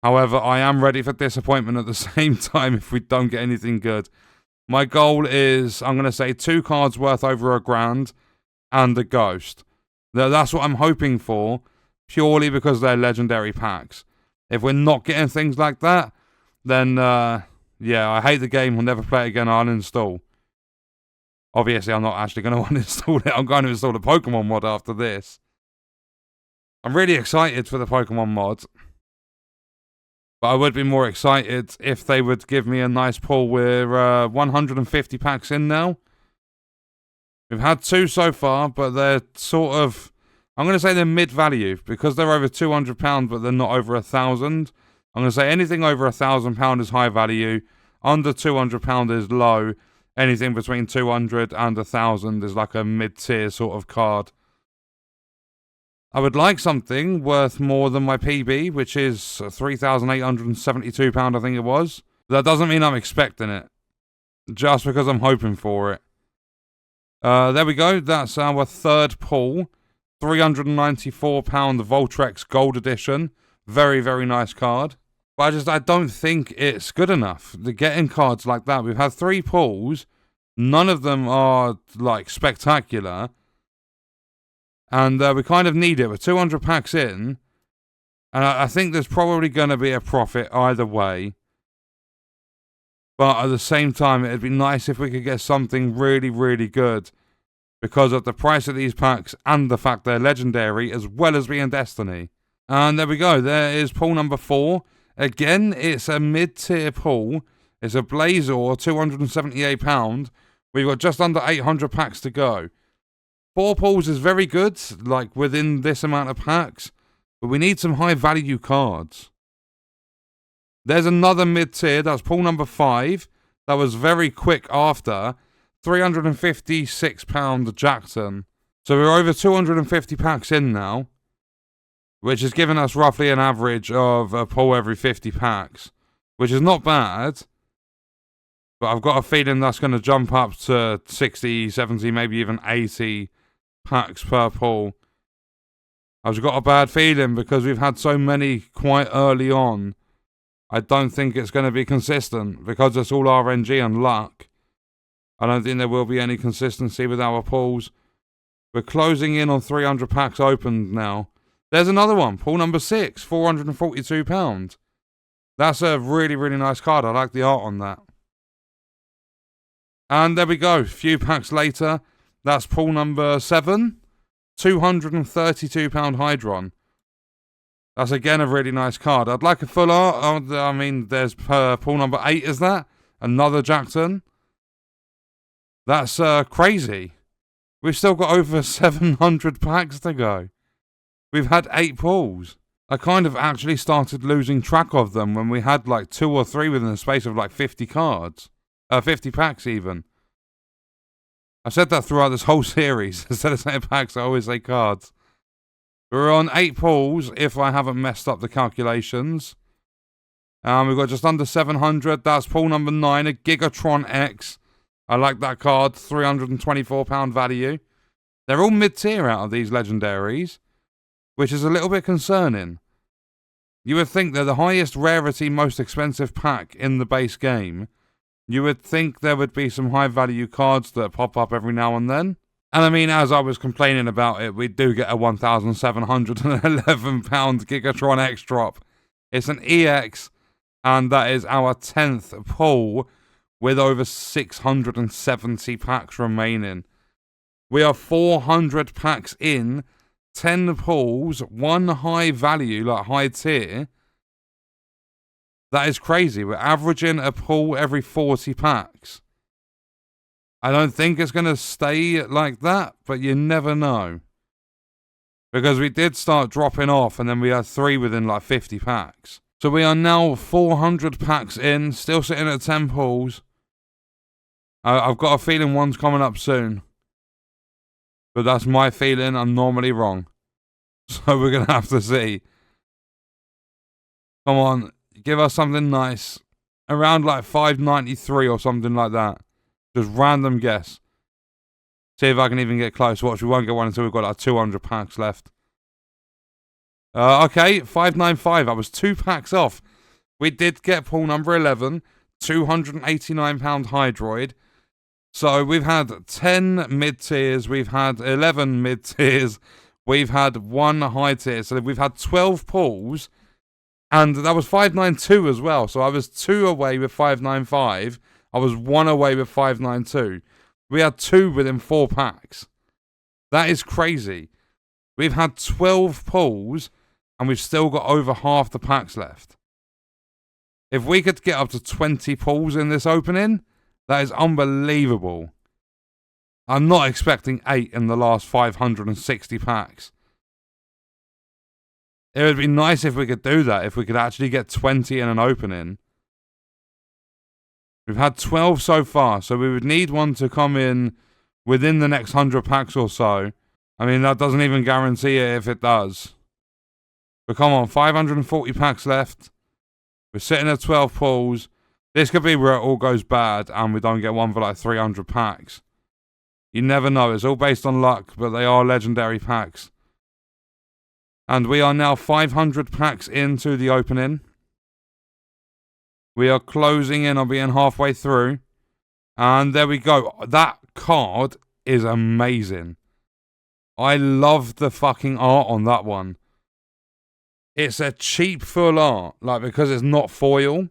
However, I am ready for disappointment at the same time if we don't get anything good. My goal is, I'm going to say 2 cards worth over £1,000 and a ghost. That's what I'm hoping for, purely because they're legendary packs. If we're not getting things like that, then, I hate the game. I'll never play it again. I'll uninstall. Obviously, I'm not actually going to uninstall it. I'm going to install the Pokemon mod after this. I'm really excited for the Pokemon mod. But I would be more excited if they would give me a nice pull. We're 150 packs in now. We've had 2 so far, but they're sort of... I'm going to say they're mid-value. Because they're over £200, but they're not over 1,000. I'm going to say anything over £1,000 is high value. Under £200 is low. Anything between 200 and 1,000 is like a mid-tier sort of card. I would like something worth more than my PB, which is £3,872, I think it was. That doesn't mean I'm expecting it. Just because I'm hoping for it. There we go. That's our third pull. £394 Voltrex Gold Edition. Very, very nice card. But I don't think it's good enough. The getting cards like that. We've had 3 pulls. None of them are, like, spectacular. And we kind of need it. We're 200 packs in. And I think there's probably going to be a profit either way. But at the same time, it'd be nice if we could get something really, really good. Because of the price of these packs and the fact they're legendary, as well as being Destiny. And there we go. There is pull number 4. Again, it's a mid-tier pull. It's a Blazor, £278. We've got just under 800 packs to go. 4 pulls is very good, like within this amount of packs. But we need some high-value cards. There's another mid-tier. That's pull number 5. That was very quick after. £356 Jackson. So we're over 250 packs in now. Which has given us roughly an average of a pull every 50 packs. Which is not bad. But I've got a feeling that's going to jump up to 60, 70, maybe even 80 packs per pull. I've got a bad feeling because we've had so many quite early on. I don't think it's going to be consistent because it's all RNG and luck. I don't think there will be any consistency with our pulls. We're closing in on 300 packs opened now. There's another one, pull number 6, £442. That's a really, really nice card. I like the art on that. And there we go, a few packs later. That's pull number 7, £232 Hydron. That's again a really nice card. I'd like a full art. I mean, there's pull number 8, is that? Another Jackson. That's crazy. We've still got over 700 packs to go. We've had 8 pulls. I kind of actually started losing track of them when we had like 2 or 3 within the space of like 50 cards. 50 packs even. I've said that throughout this whole series. Instead of saying packs, I always say cards. We're on 8 pulls, if I haven't messed up the calculations. We've got just under 700. That's pull number 9, a Gigatron X. I like that card. £324 value. They're all mid-tier out of these legendaries, which is a little bit concerning. You would think they're the highest rarity, most expensive pack in the base game. You would think there would be some high-value cards that pop up every now and then. And I mean, as I was complaining about it, we do get a £1,711 Gigatron X drop. It's an EX, and that is our 10th pull with over 670 packs remaining. We are 400 packs in, 10 pulls, 1 high value, like high tier. That is crazy. We're averaging a pull every 40 packs. I don't think it's going to stay like that, but you never know. Because we did start dropping off, and then we had 3 within like 50 packs. So we are now 400 packs in, still sitting at 10 pulls. I've got a feeling one's coming up soon. But that's my feeling. I'm normally wrong. So we're going to have to see. Come on. Give us something nice. Around like 593 or something like that. Just random guess. See if I can even get close. Watch, we won't get one until we've got like 200 packs left. Okay, 595. I was 2 packs off. We did get pull number 11. £289 Hydroid. So we've had 10 mid-tiers. We've had 11 mid-tiers. We've had 1 high tier. So we've had 12 pulls. And that was 592 as well. So I was 2 away with 595. I was 1 away with 592. We had 2 within 4 packs. That is crazy. We've had 12 pulls, and we've still got over half the packs left. If we could get up to 20 pulls in this opening, that is unbelievable. I'm not expecting 8 in the last 560 packs. It would be nice if we could do that, if we could actually get 20 in an opening. We've had 12 so far, so we would need one to come in within the next 100 packs or so. I mean, that doesn't even guarantee it if it does. But come on, 540 packs left. We're sitting at 12 pulls. This could be where it all goes bad and we don't get one for like 300 packs. You never know. It's all based on luck, but they are legendary packs. And we are now 500 packs into the opening. We are closing in on being halfway through. And there we go. That card is amazing. I love the fucking art on that one. It's a cheap full art, like, because it's not foil.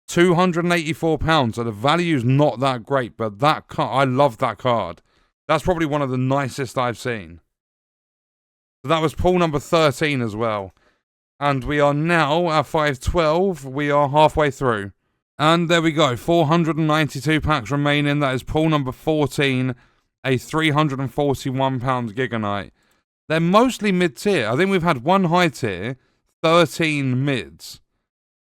£284, so the value's not that great, but that card, I love that card. That's probably one of the nicest I've seen. So that was pull number 13 as well. And we are now at 512. We are halfway through. And there we go. 492 packs remaining. That is pull number 14. A £341 Giganite. They're mostly mid-tier. I think we've had 1 high tier, 13 mids.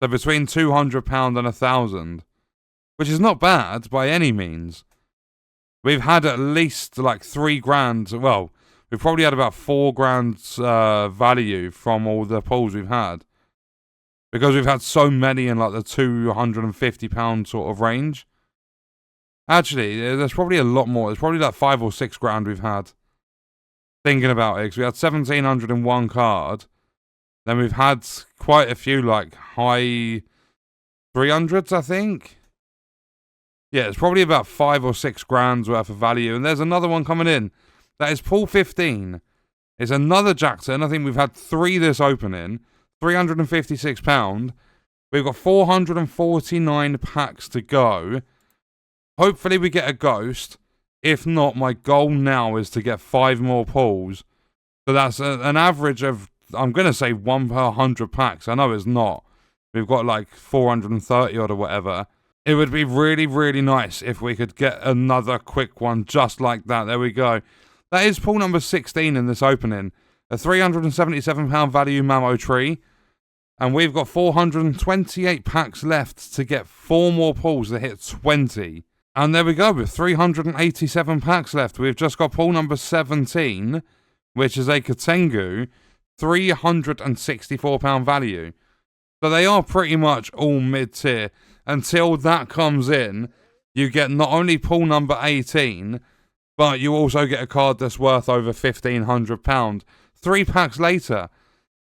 So between £200 and £1,000. Which is not bad by any means. We've had at least like 3 grand. Well, we've probably had about 4 grand's value from all the pulls we've had. Because we've had so many in like the £250 sort of range. Actually, there's probably a lot more. There's probably like 5 or 6 grand we've had. Thinking about it, because we had 1,700 in 1 card. Then we've had quite a few like high 300s, I think. Yeah, it's probably about 5 or 6 grand's worth of value. And there's another one coming in. That is pull 15. It's another Jackson. I think we've had 3 this opening. £356. We've got 449 packs to go. Hopefully we get a ghost. If not, my goal now is to get 5 more pulls. So that's an average of, I'm going to say 1 per 100 packs. I know it's not. We've got like 430 odd or whatever. It would be really, really nice if we could get another quick one just like that. There we go. That is pull number 16 in this opening. A £377 value Mamo tree. And we've got 428 packs left to get 4 more pulls to hit 20. And there we go, with 387 packs left. We've just got pull number 17, which is a Katengu, £364 value. So they are pretty much all mid-tier. Until that comes in, you get not only pull number 18, but you also get a card that's worth over £1,500. 3 packs later.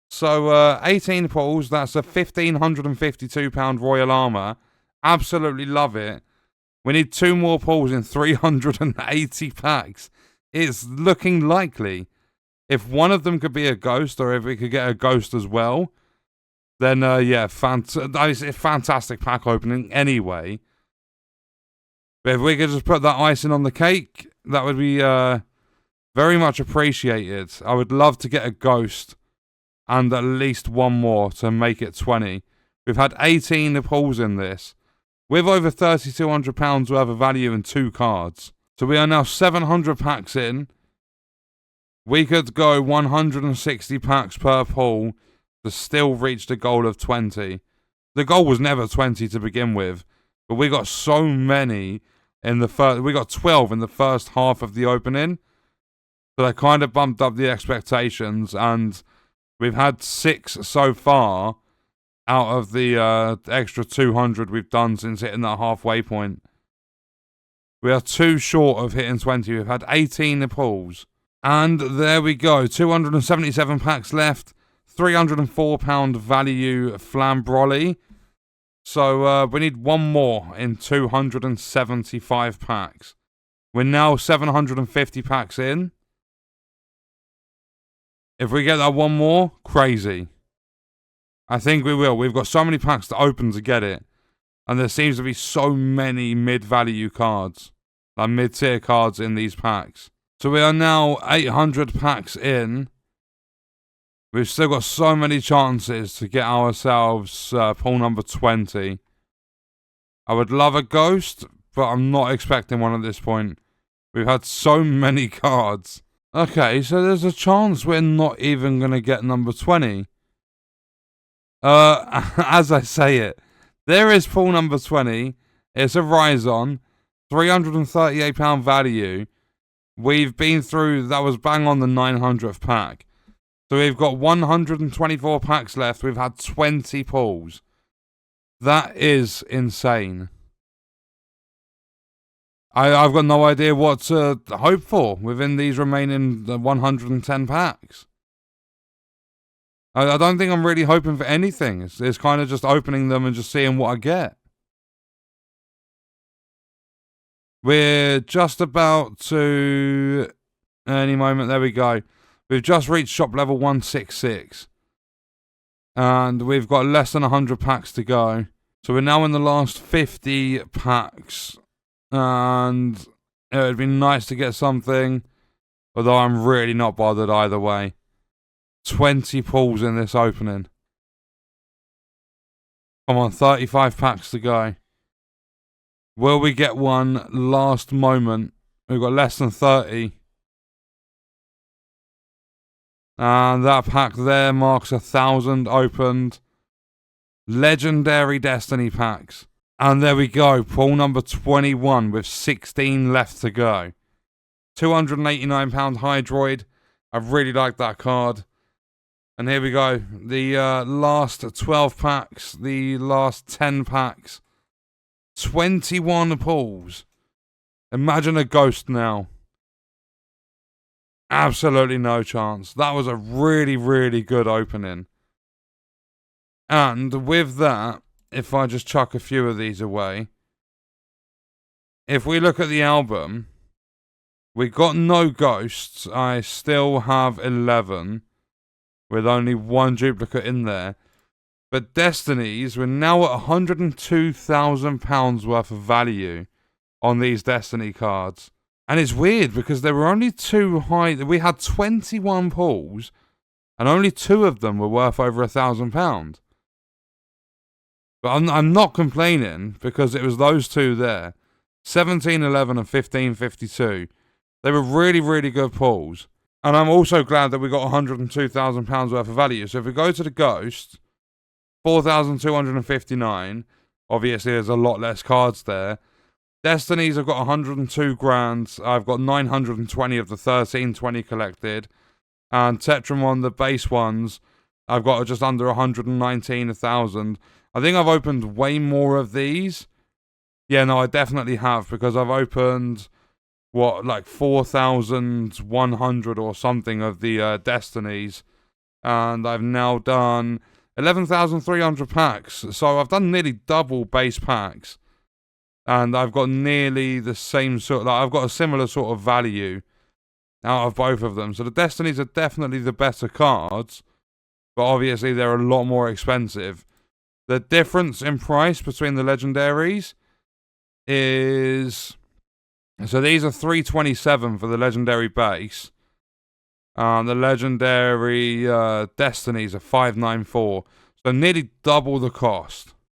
So 18 pulls, that's a £1,552 Royal Armour. Absolutely love it. We need 2 more pulls in 380 packs. It's looking likely. If one of them could be a ghost, or if we could get a ghost as well, then yeah, it's a fantastic pack opening anyway. But if we could just put that icing on the cake, that would be very much appreciated. I would love to get a ghost and at least one more to make it 20. We've had 18 pulls in this, with over £3,200 worth of value in 2 cards. So we are now 700 packs in. We could go 160 packs per pull to still reach the goal of 20. The goal was never 20 to begin with, but we got so many in the first. We got 12 in the first half of the opening, so that kind of bumped up the expectations, and we've had 6 so far out of the extra 200 we've done since hitting that halfway point. We are 2 short of hitting 20. We've had 18 pulls. And there we go. 277 packs left. £304 value Flambrolly. So we need 1 more in 275 packs. We're now 750 packs in. If we get that 1 more, crazy. I think we will. We've got so many packs to open to get it. And there seems to be so many mid-value cards. Like mid-tier cards in these packs. So we are now 800 packs in. We've still got so many chances to get ourselves pull number 20. I would love a ghost, but I'm not expecting one at this point. We've had so many cards. Okay, so there's a chance we're not even going to get number 20. As I say it, there is pull number 20. It's a Rhizon, £338 value. We've been through, that was bang on the 900th pack. So we've got 124 packs left. We've had 20 pulls. That is insane. I've got no idea what to hope for within these remaining 110 packs. I don't think I'm really hoping for anything. It's kind of just opening them and just seeing what I get. We're just about to... Any moment, there we go. We've just reached shop level 166. And we've got less than 100 packs to go. So we're now in the last 50 packs. And it would be nice to get something. Although I'm really not bothered either way. 20 pulls in this opening. Come on, 35 packs to go. Will we get one last moment? We've got less than 30. And that pack there marks 1,000 opened. Legendary Destiny packs. And there we go. Pull number 21 with 16 left to go. £289 Hydroid. I really like that card. And here we go. The last 12 packs. The last 10 packs. 21 pulls. Imagine a ghost now. Absolutely no chance. That was a really, really good opening. And with that, if I just chuck a few of these away, if we look at the album, we got no ghosts. I still have 11 with only 1 duplicate in there. But Destinies, we're now at £102,000 worth of value on these Destiny cards. And it's weird because there were only 2 high... We had 21 pulls and only 2 of them were worth over £1,000. But I'm not complaining because it was those two there. 1711 and 1552. They were really, really good pulls. And I'm also glad that we got £102,000 worth of value. So if we go to the Ghost, 4,259. Obviously, there's a lot less cards there. Destinies, I've got 102 grand. I've got 920 of the 1320 collected. And Tetramon, the base ones, I've got just under 119,000. I think I've opened way more of these. Yeah, no, I definitely have, because I've opened, what, like 4,100 or something of the Destinies. And I've now done 11,300 packs. So I've done nearly double base packs. And I've got nearly the same sort of, like, I've got a similar sort of value out of both of them. So the Destinies are definitely the better cards, but obviously they're a lot more expensive. The difference in price between the legendaries is, so these are 327 for the legendary base. The legendary Destinies are 594. So nearly double the cost.